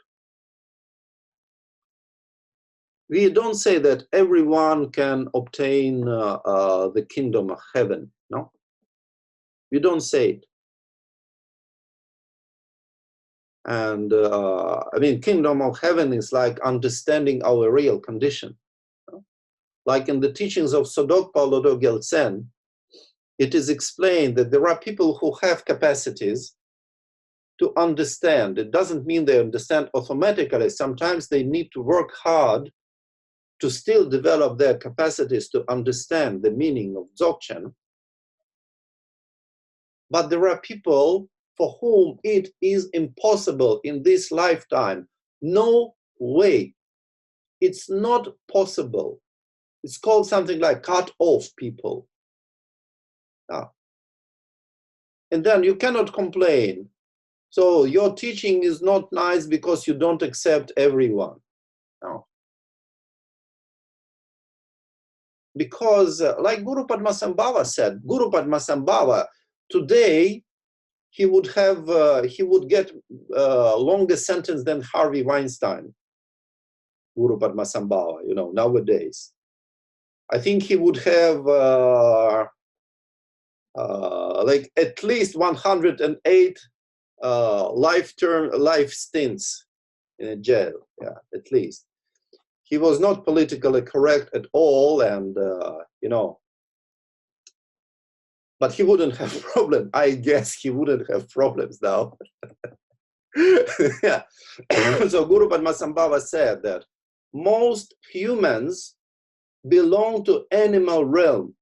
We don't say that everyone can obtain the kingdom of heaven, no? We don't say it. And I mean, kingdom of heaven is like understanding our real condition. Like in the teachings of Sodokpa Lodo Gyaltsen, it is explained that there are people who have capacities to understand. It doesn't mean they understand automatically. Sometimes they need to work hard to still develop their capacities to understand the meaning of Dzogchen. But there are people for whom it is impossible in this lifetime. No way. It's not possible. It's called something like cut off people. And then you cannot complain. So your teaching is not nice because you don't accept everyone. No. Because like Guru Padmasambhava said, Guru Padmasambhava, today he would get longer sentence than Harvey Weinstein. Guru Padmasambhava, you know, nowadays. I think he would have like at least 108 life stints in a jail, yeah, at least. He was not politically correct at all, and you know, but he wouldn't have problem. I guess he wouldn't have problems now. Yeah. So Guru Padmasambhava said that most humans belong to animal realm.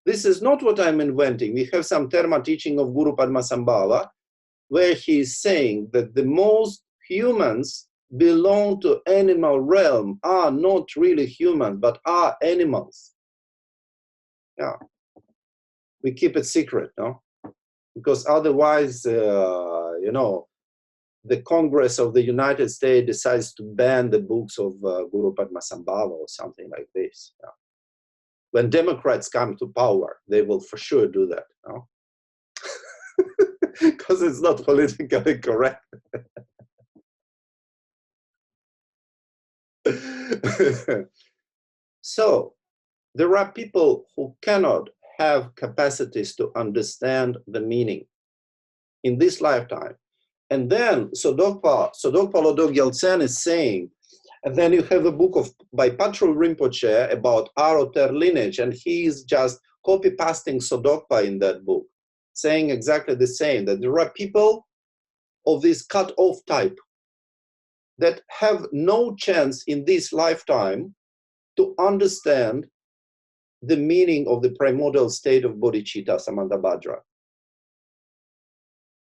This is not what I'm inventing. We have some Dharma teaching of Guru Padmasambhava where he is saying that the most humans belong to animal realm, are not really humans, but are animals. Yeah. We keep it secret, no? Because otherwise, you know, the Congress of the United States decides to ban the books of Guru Padmasambhava or something like this. Yeah. When Democrats come to power, they will for sure do that, no? Because it's not politically correct. So there are people who cannot have capacities to understand the meaning in this lifetime. And then Sodokpa Lodog Gyaltsen is saying, and then you have a book by Patrul Rinpoche about Aroter lineage, and he's just copy-pasting Sodokpa in that book, saying exactly the same, that there are people of this cut-off type that have no chance in this lifetime to understand the meaning of the primordial state of bodhicitta, Samantabhadra.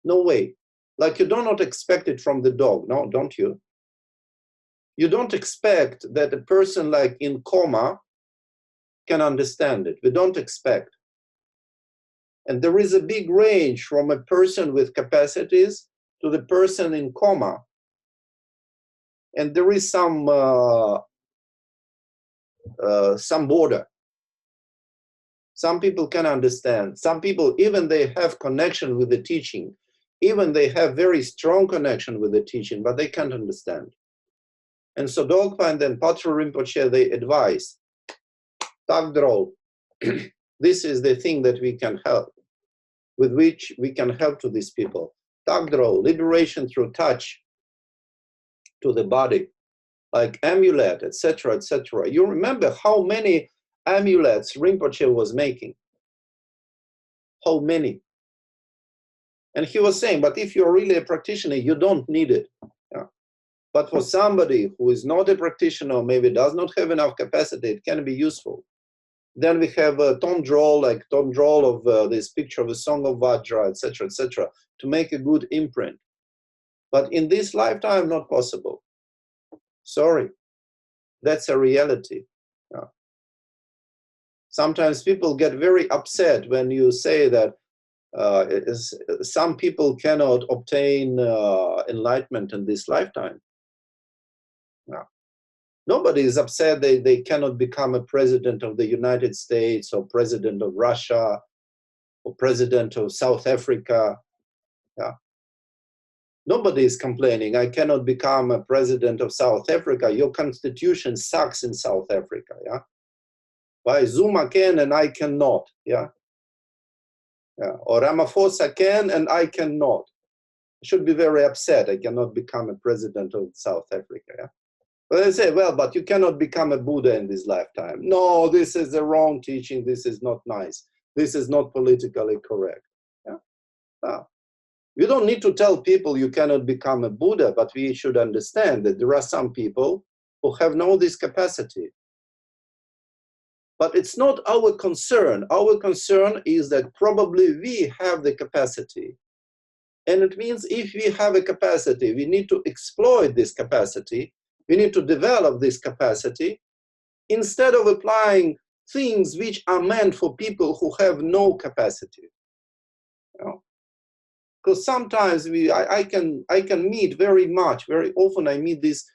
No way. Like you do not expect it from the dog, no, don't you? You don't expect that a person like in coma can understand it. We don't expect. And there is a big range from a person with capacities to the person in coma. And there is some border. Some people can understand. Some people, even they have connection with the teaching, even they have very strong connection with the teaching, but they can't understand. And so Dogpa and then Patrul Rinpoche, they advise, Tagdrol, this is the thing that we can help, with which we can help to these people. Tagdrol, liberation through touch to the body, like amulet, etc., etc. You remember how many amulets Rinpoche was making? How many? And he was saying, but if you're really a practitioner, you don't need it. Yeah. But for somebody who is not a practitioner, maybe does not have enough capacity, it can be useful. Then we have Tom Droll, like Tom Droll of this picture of the Song of Vajra, etc., to make a good imprint. But in this lifetime, not possible. Sorry, that's a reality. Yeah. Sometimes people get very upset when you say that some people cannot obtain enlightenment in this lifetime. No. Nobody is upset they cannot become a president of the United States or president of Russia or president of South Africa. Yeah. Nobody is complaining, I cannot become a president of South Africa. Your constitution sucks in South Africa. Yeah. Why Zuma can and I cannot. Yeah. Yeah. Or Ramaphosa can and I cannot. I should be very upset. I cannot become a president of South Africa. Yeah. But they say, well, but you cannot become a Buddha in this lifetime. No, this is the wrong teaching. This is not nice. This is not politically correct. Yeah? You don't need to tell people you cannot become a Buddha, but we should understand that there are some people who have no this capacity. But it's not our concern. Our concern is that probably we have the capacity. And it means if we have a capacity, we need to exploit this capacity We need to develop this capacity instead of applying things which are meant for people who have no capacity. You know? Because sometimes I can meet very often I meet this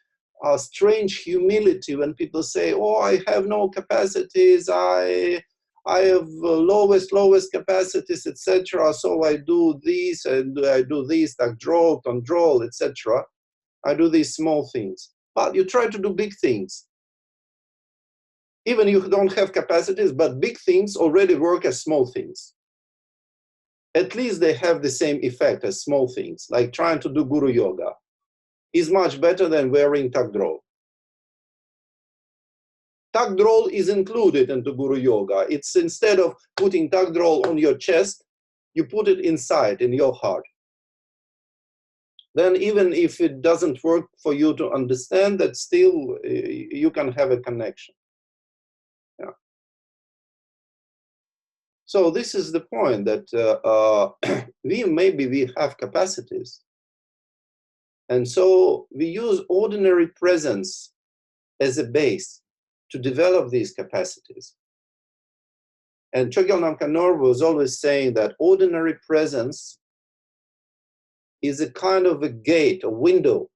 strange humility when people say, "Oh, I have no capacities. I have lowest capacities, etc. So I do this and I do this, like draw, control, etc. I do these small things." But you try to do big things. Even you don't have capacities, but big things already work as small things. At least they have the same effect as small things, like trying to do guru yoga is much better than wearing tagdrol. Tagdrol is included into guru yoga. It's instead of putting tagdrol on your chest, you put it inside in your heart. Then even if it doesn't work for you to understand, that still you can have a connection. Yeah. So this is the point that we have capacities. And so we use ordinary presence as a base to develop these capacities. And Chogyal Namkha was always saying that ordinary presence is a kind of a gate, a window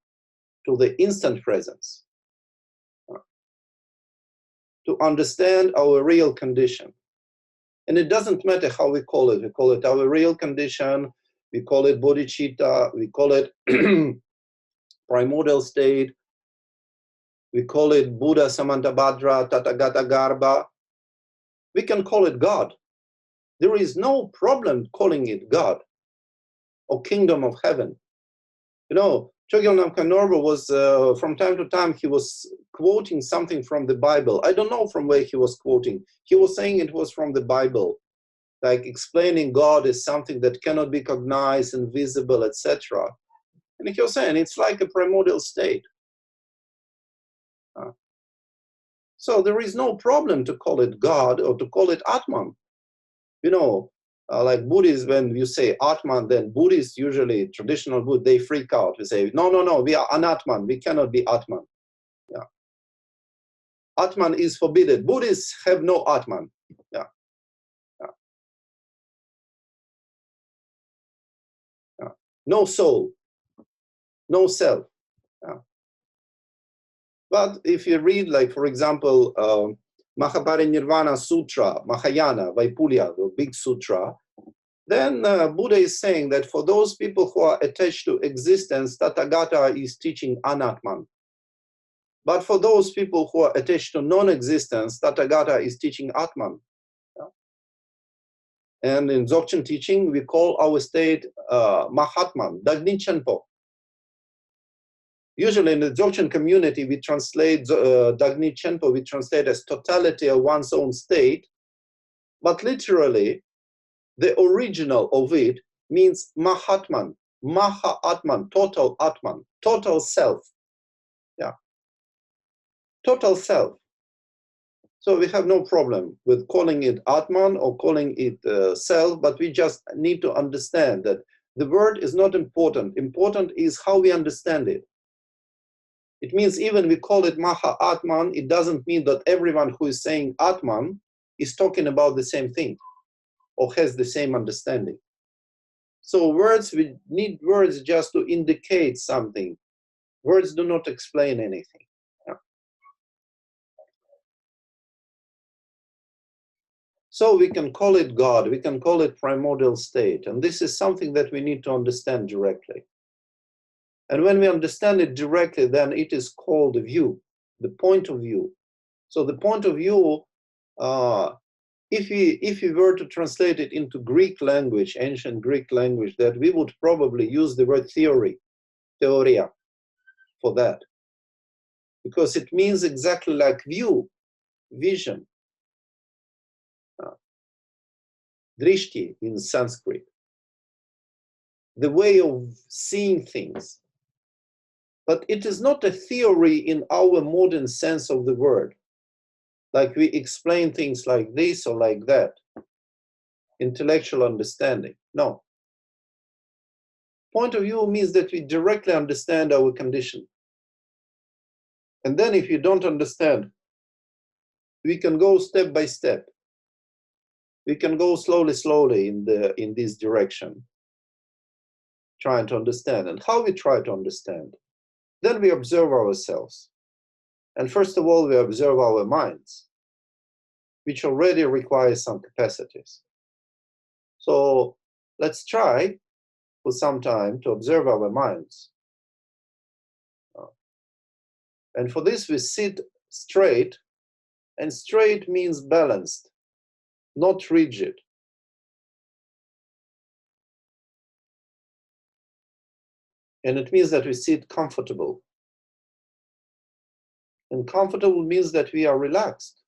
to the instant presence, to understand our real condition. And it doesn't matter how we call it. We call it our real condition, we call it bodhicitta, we call it primordial state, we call it Buddha Samantabhadra, Tathagata Garbha. We can call it God. There is no problem calling it God or kingdom of heaven. You know, Chogyal Namkha was, from time to time, he was quoting something from the Bible. I don't know from where he was quoting. He was saying it was from the Bible, like explaining God is something that cannot be cognized, invisible, etc. And he was saying it's like a primordial state. So there is no problem to call it God or to call it Atman. You know, like Buddhists, when you say Atman, then Buddhists, usually traditional Buddhists, they freak out. They say, no, we are Anatman. We cannot be Atman. Yeah. Atman is forbidden. Buddhists have no Atman. Yeah. Yeah. Yeah. No soul. No self. Yeah. But if you read, like, for example, Mahaparinirvana Sutra, Mahayana, Vaipulya, the big sutra, then Buddha is saying that for those people who are attached to existence, Tathagata is teaching Anatman. But for those people who are attached to non-existence, Tathagata is teaching Atman. Yeah? And in Dzogchen teaching, we call our state Mahatman, Dagni Chenpo. Usually in the Dzogchen community, we translate Dagni Chenpo, we translate as totality of one's own state. But literally, the original of it means Mahatman, Maha Atman, total Atman, total self. Yeah. Total self. So we have no problem with calling it Atman or calling it self, but we just need to understand that the word is not important. Important is how we understand it. It means even we call it Maha Atman, it doesn't mean that everyone who is saying Atman is talking about the same thing or has the same understanding. So words, we need words just to indicate something. Words do not explain anything. Yeah. So we can call it God, we can call it primordial state, and this is something that we need to understand directly. And when we understand it directly, then it is called the view, the point of view. So the point of view, if we were to translate it into Greek language, ancient Greek language, that we would probably use the word theory, theoria, for that. Because it means exactly like view, vision, drishti in Sanskrit. The way of seeing things. But it is not a theory in our modern sense of the word. Like we explain things like this or like that. Intellectual understanding. No. Point of view means that we directly understand our condition. And then if you don't understand, we can go step by step. We can go slowly in this direction, trying to understand. And how we try to understand? Then we observe ourselves. And first of all, we observe our minds, which already requires some capacities. So let's try for some time to observe our minds. And for this, we sit straight, and straight means balanced, not rigid. And it means that we sit comfortable. And comfortable means that we are relaxed.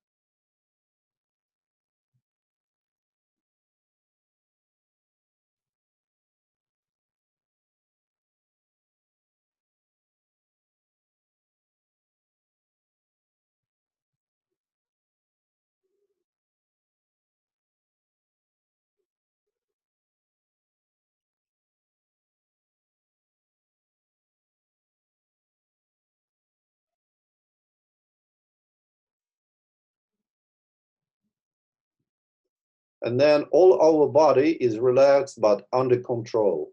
And then all our body is relaxed but under control.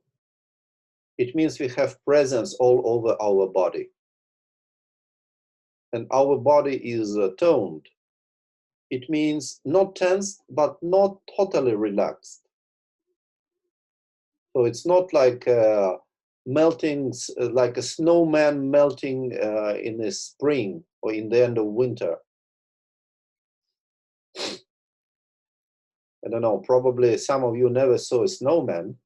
It means we have presence all over our body. And our body is toned. It means not tense, but not totally relaxed. So it's not like melting, like a snowman melting in the spring or in the end of winter. I don't know, probably some of you never saw a snowman.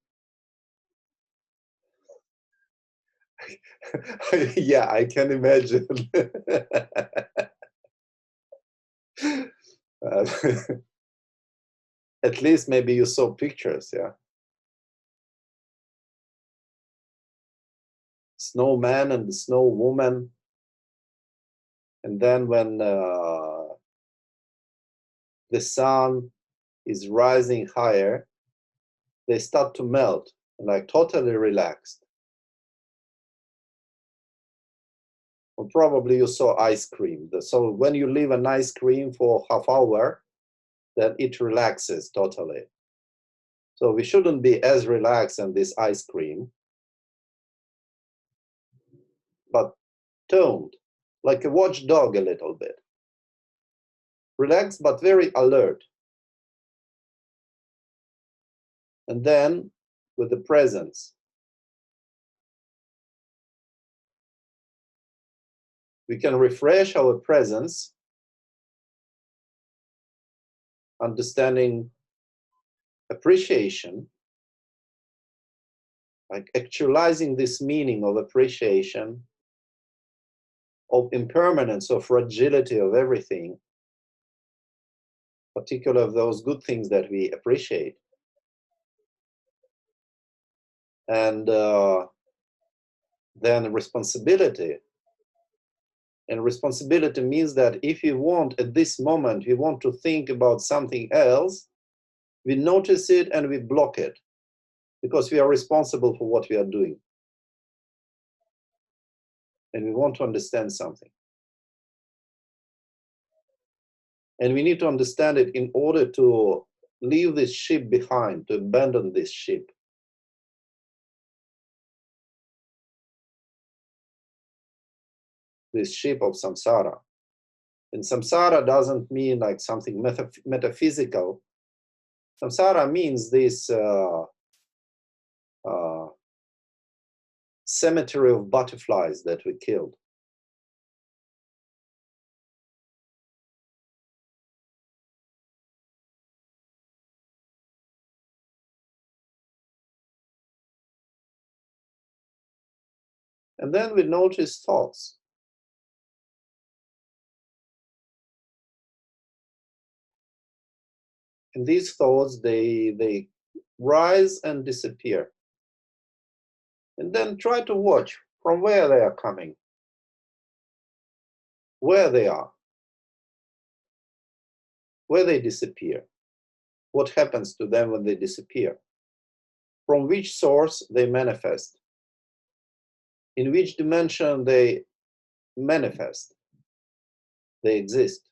Yeah, I can imagine. At least maybe you saw pictures, yeah. Snowman and the snow woman. And then when the sun is rising higher, they start to melt, like totally relaxed. Or probably you saw ice cream. So when you leave an ice cream for half hour, then it relaxes totally. So we shouldn't be as relaxed on this ice cream, but toned, like a watchdog a little bit. Relaxed, but very alert. And then with the presence, we can refresh our presence, understanding appreciation, like actualizing this meaning of appreciation, of impermanence, of fragility of everything, particularly of those good things that we appreciate. And then responsibility. And responsibility means that if we want, at this moment, we want to think about something else, we notice it and we block it, because we are responsible for what we are doing. And we want to understand something. And we need to understand it in order to leave this ship behind, to abandon this ship. This ship of samsara. And samsara doesn't mean like something metaphysical. Samsara means this cemetery of butterflies that we killed. And then we notice thoughts. And these thoughts, they rise and disappear. And then try to watch from where they are coming, where they are, where they disappear, what happens to them when they disappear, from which source they manifest, in which dimension they manifest. They exist.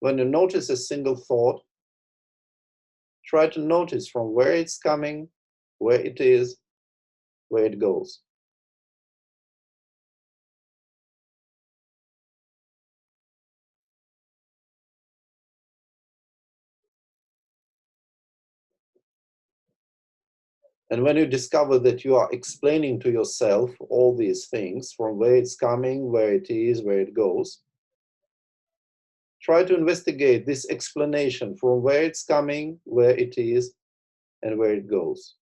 When you notice a single thought, try to notice from where it's coming, where it is, where it goes. And when you discover that you are explaining to yourself all these things, from where it's coming, where it is, where it goes, try to investigate this explanation from where it's coming, where it is, and where it goes.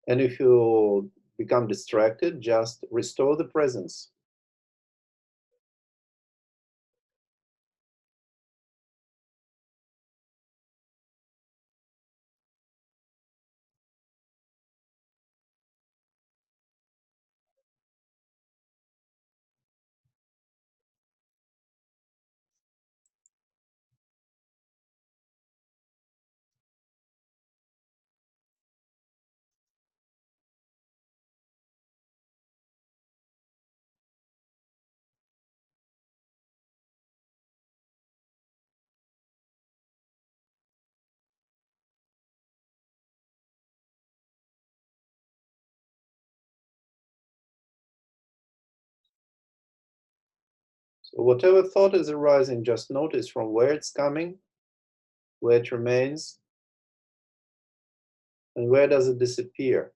And if you become distracted, just restore the presence. So whatever thought is arising, just notice from where it's coming, where it remains, and where does it disappear.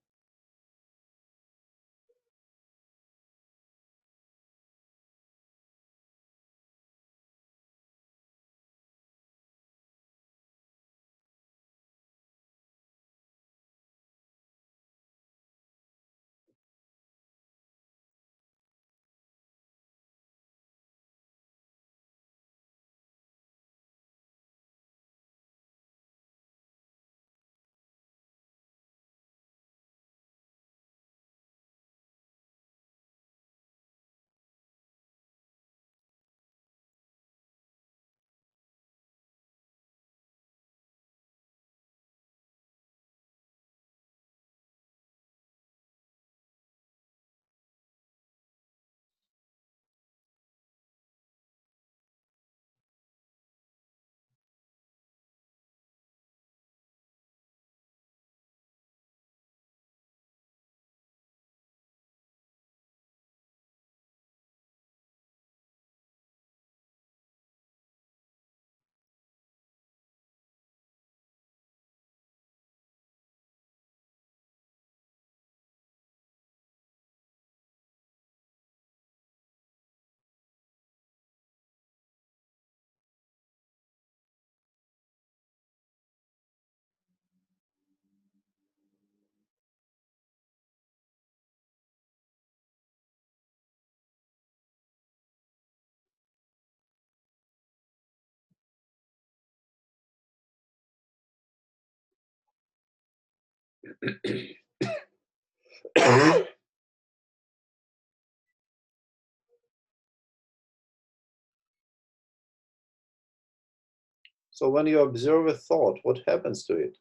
So when you observe a thought, what happens to it?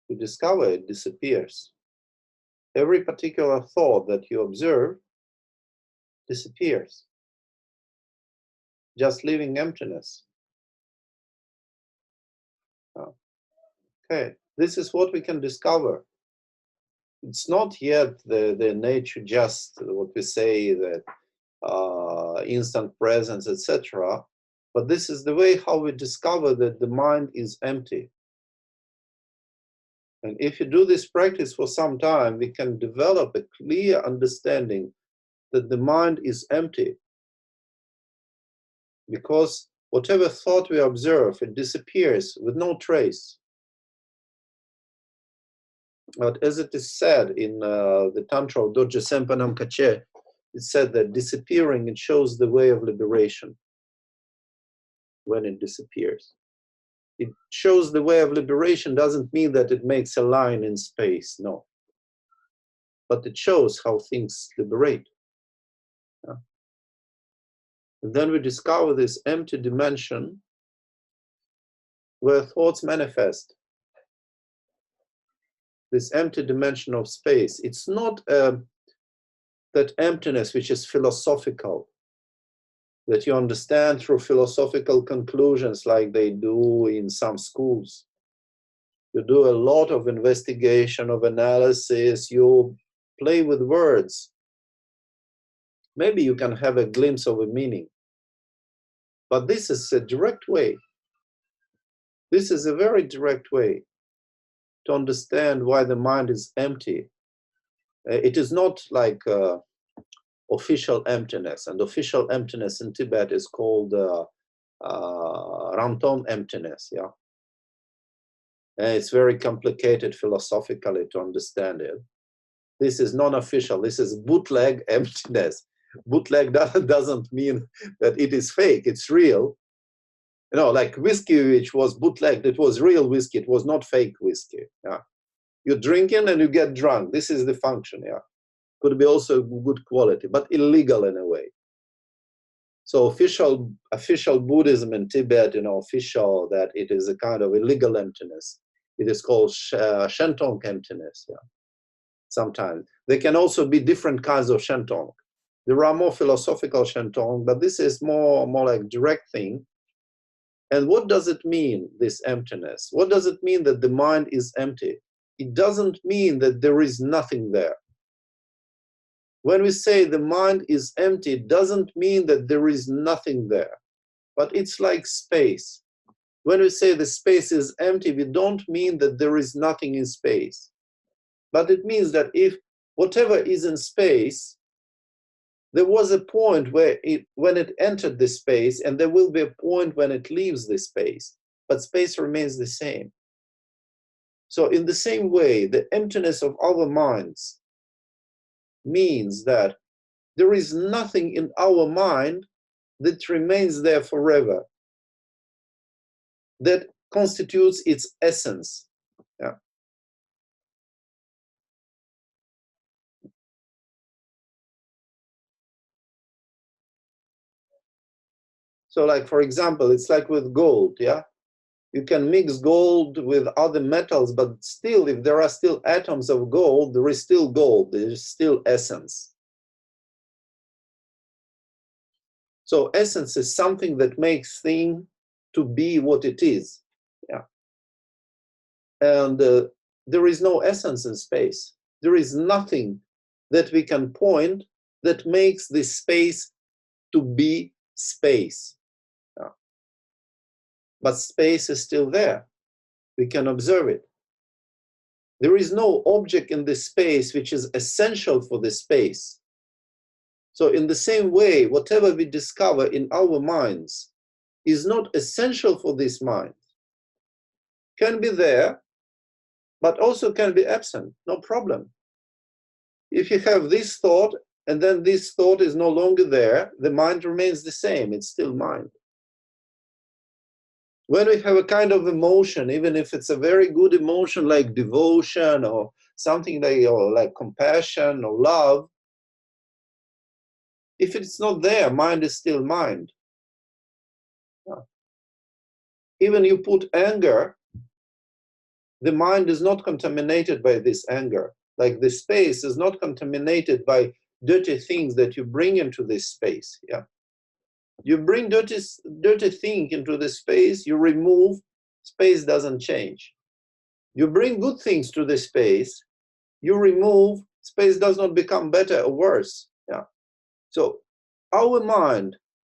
You discover it disappears. Every particular thought that you observe disappears, just leaving emptiness. Okay, this is what we can discover. It's not yet the nature, just what we say, that instant presence, etc. But this is the way how we discover that the mind is empty. And if you do this practice for some time, we can develop a clear understanding that the mind is empty. Because whatever thought we observe, it disappears with no trace. But as it is said in the Tantra of Dorje Sempa Namkache, it said that disappearing, it shows the way of liberation when it disappears. It shows the way of liberation doesn't mean that it makes a line in space, no. But it shows how things liberate. Yeah. And then we discover this empty dimension where thoughts manifest. This empty dimension of space. It's not that emptiness which is philosophical, that you understand through philosophical conclusions like they do in some schools. You do a lot of investigation, of analysis, you play with words. Maybe you can have a glimpse of a meaning. But this is a direct way. This is a very direct way to understand why the mind is empty. It is not like official emptiness, and official emptiness in Tibet is called Ranton emptiness. Yeah, and it's very complicated philosophically to understand it. This is non-official. This is bootleg emptiness. Bootleg doesn't mean that it is fake. It's real. You know, like whiskey, which was bootlegged, it was real whiskey. It was not fake whiskey. Yeah, you're drinking and you get drunk. This is the function. Yeah. Could be also good quality, but illegal in a way. So official Buddhism in Tibet, you know, official that it is a kind of illegal emptiness. It is called Shentong emptiness. Yeah. Sometimes there can also be different kinds of Shentong. There are more philosophical Shentong, but this is more like direct thing. And what does it mean, this emptiness? What does it mean that the mind is empty? It doesn't mean that there is nothing there. When we say the mind is empty, it doesn't mean that there is nothing there, but it's like space. When we say the space is empty, we don't mean that there is nothing in space, but it means that if whatever is in space, there was a point where when it entered the space, and there will be a point when it leaves the space, but space remains the same. So in the same way, the emptiness of our minds means that there is nothing in our mind that remains there forever, that constitutes its essence. Yeah. So like, for example, it's like with gold, yeah? You can mix gold with other metals, but still, if there are still atoms of gold, there is still gold, there is still essence. So essence is something that makes thing to be what it is. Yeah. And there is no essence in space. There is nothing that we can point that makes this space to be space. Yeah. But space is still there. We can observe it. There is no object in this space which is essential for this space. So in the same way, whatever we discover in our minds is not essential for this mind. Can be there, but also can be absent, no problem. If you have this thought, and then this thought is no longer there, the mind remains the same, it's still mind. When we have a kind of emotion, even if it's a very good emotion like devotion or something like, or like compassion or love, if it's not there, mind is still mind. Even you put anger, the mind is not contaminated by this anger. Like the space is not contaminated by dirty things that you bring into this space. Yeah, you bring dirty thing into the space, you remove, space doesn't change. You bring good things to the space, you remove, space does not become better or worse. Yeah. So our mind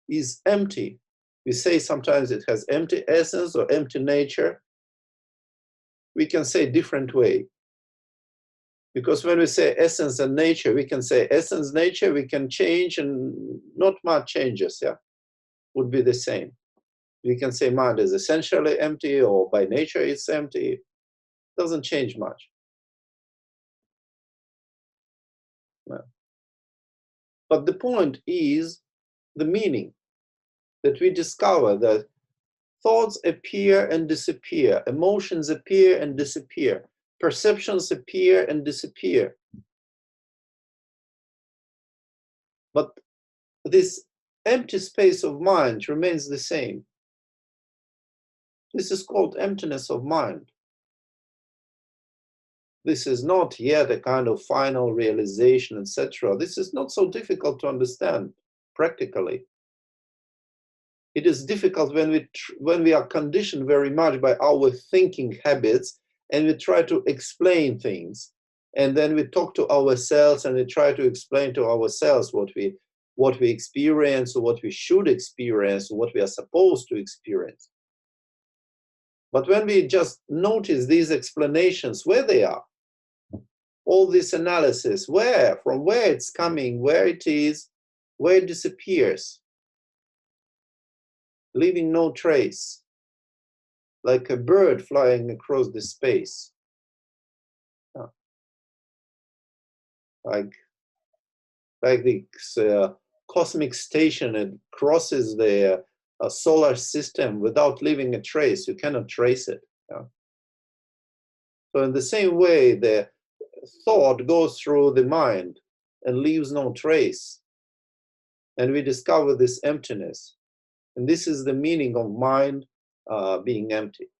is empty. We say sometimes it has empty essence or empty nature. We can say different way. Because when we say essence and nature, we can say essence, nature, we can change and not much changes, yeah, would be the same. We can say mind is essentially empty or by nature it's empty. Doesn't change much. Yeah. But the point is the meaning that we discover that thoughts appear and disappear, emotions appear and disappear, perceptions appear and disappear. But this empty space of mind remains the same. This is called emptiness of mind. This is not yet a kind of final realization, etc. This is not so difficult to understand practically. It is difficult when we are conditioned very much by our thinking habits and we try to explain things. And then we talk to ourselves and we try to explain to ourselves what we experience or what we should experience or what we are supposed to experience. But when we just notice these explanations, where they are, all this analysis, from where it's coming, where it is, where it disappears, leaving no trace, like a bird flying across the space. Like this cosmic station, it crosses the solar system without leaving a trace. You cannot trace it. Yeah? So in the same way, the thought goes through the mind and leaves no trace. And we discover this emptiness. And this is the meaning of mind being empty.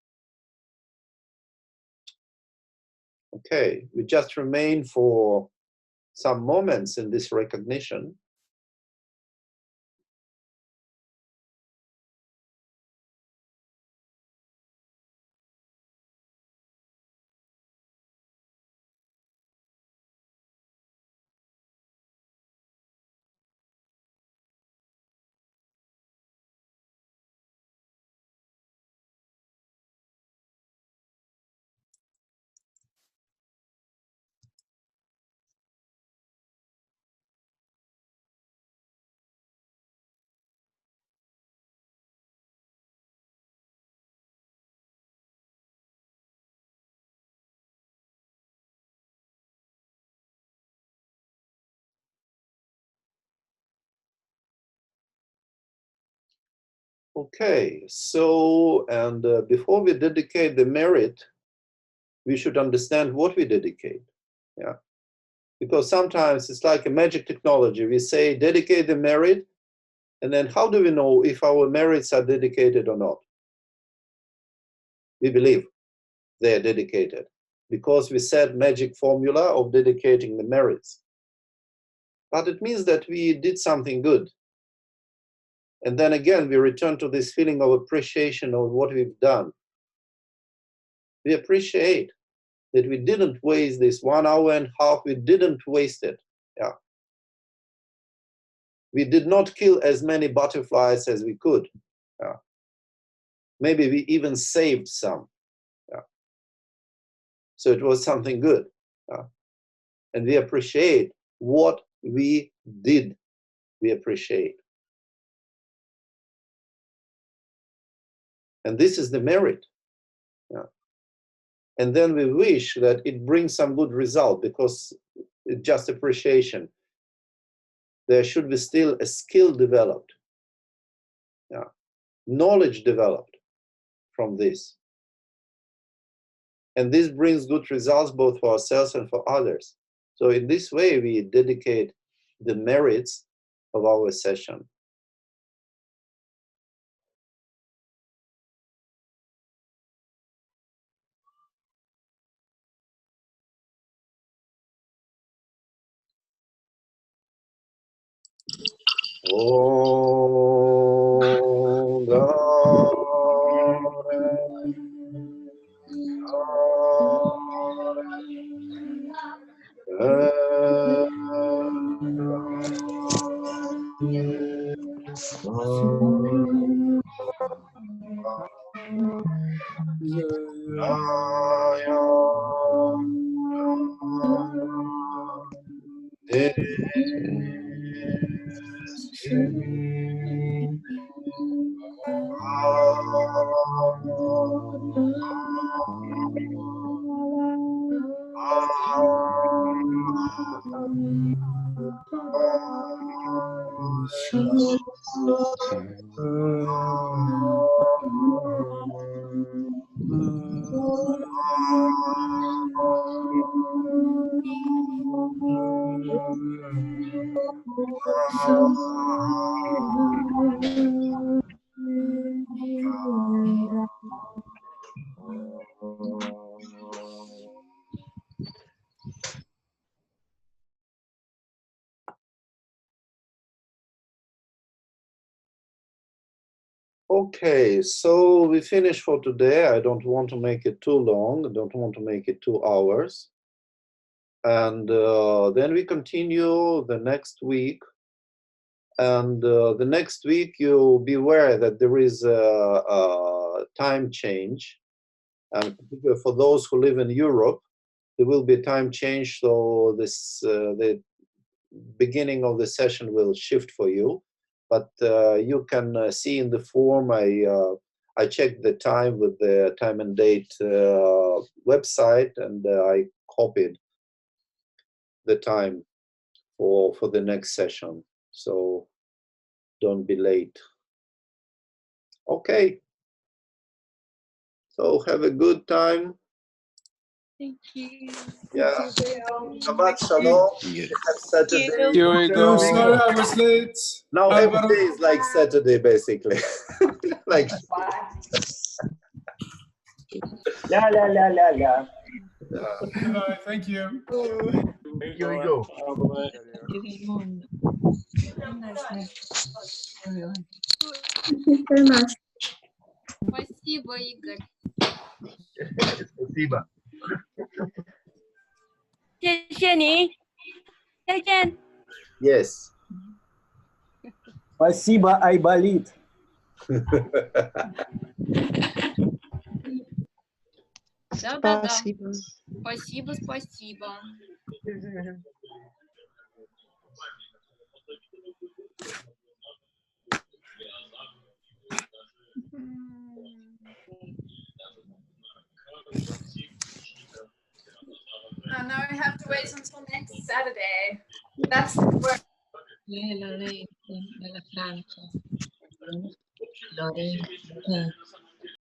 Okay, we just remain for some moments in this recognition. Okay, so, and before we dedicate the merit, we should understand what we dedicate. Yeah, because sometimes it's like a magic technology. We say dedicate the merit, and then how do we know if our merits are dedicated or not? We believe they are dedicated because we said magic formula of dedicating the merits. But it means that we did something good. And then again, we return to this feeling of appreciation of what we've done. We appreciate that we didn't waste this 1 hour and a half, we didn't waste it. Yeah. We did not kill as many butterflies as we could. Yeah. Maybe we even saved some. Yeah. So it was something good. Yeah. And we appreciate what we did. We appreciate. And this is the merit. Yeah. And then we wish that it brings some good result because it's just appreciation. There should be still a skill developed. Yeah. Knowledge developed. from this. And this brings good results both for ourselves and for others. So in this way, we dedicate the merits of our session. Om Okay, so we finish for today. I don't want to make it too long. I don't want to make it 2 hours. And then we continue the next week. And the next week, you'll be aware that there is a time change. And particularly for those who live in Europe, there will be a time change. So this the beginning of the session will shift for you. But you can see in the form, I checked the time with the time and date website, and I copied the time for the next session. So don't be late. Okay. So have a good time. Thank you. Yeah. Shabbat shalom. Saturday. Sorry I was late. Now every day is like Saturday, basically. Like. La la la la la. Bye, thank you. Thank you, Igor. Thank you very much. Спасибо, Игорь. Спасибо. 谢谢你，再见。 Yes. Спасибо, Айболит. Да-да-да. Спасибо, спасибо. Now we have to wait until next Saturday. That's the work. Lei, la Francia. Lorena.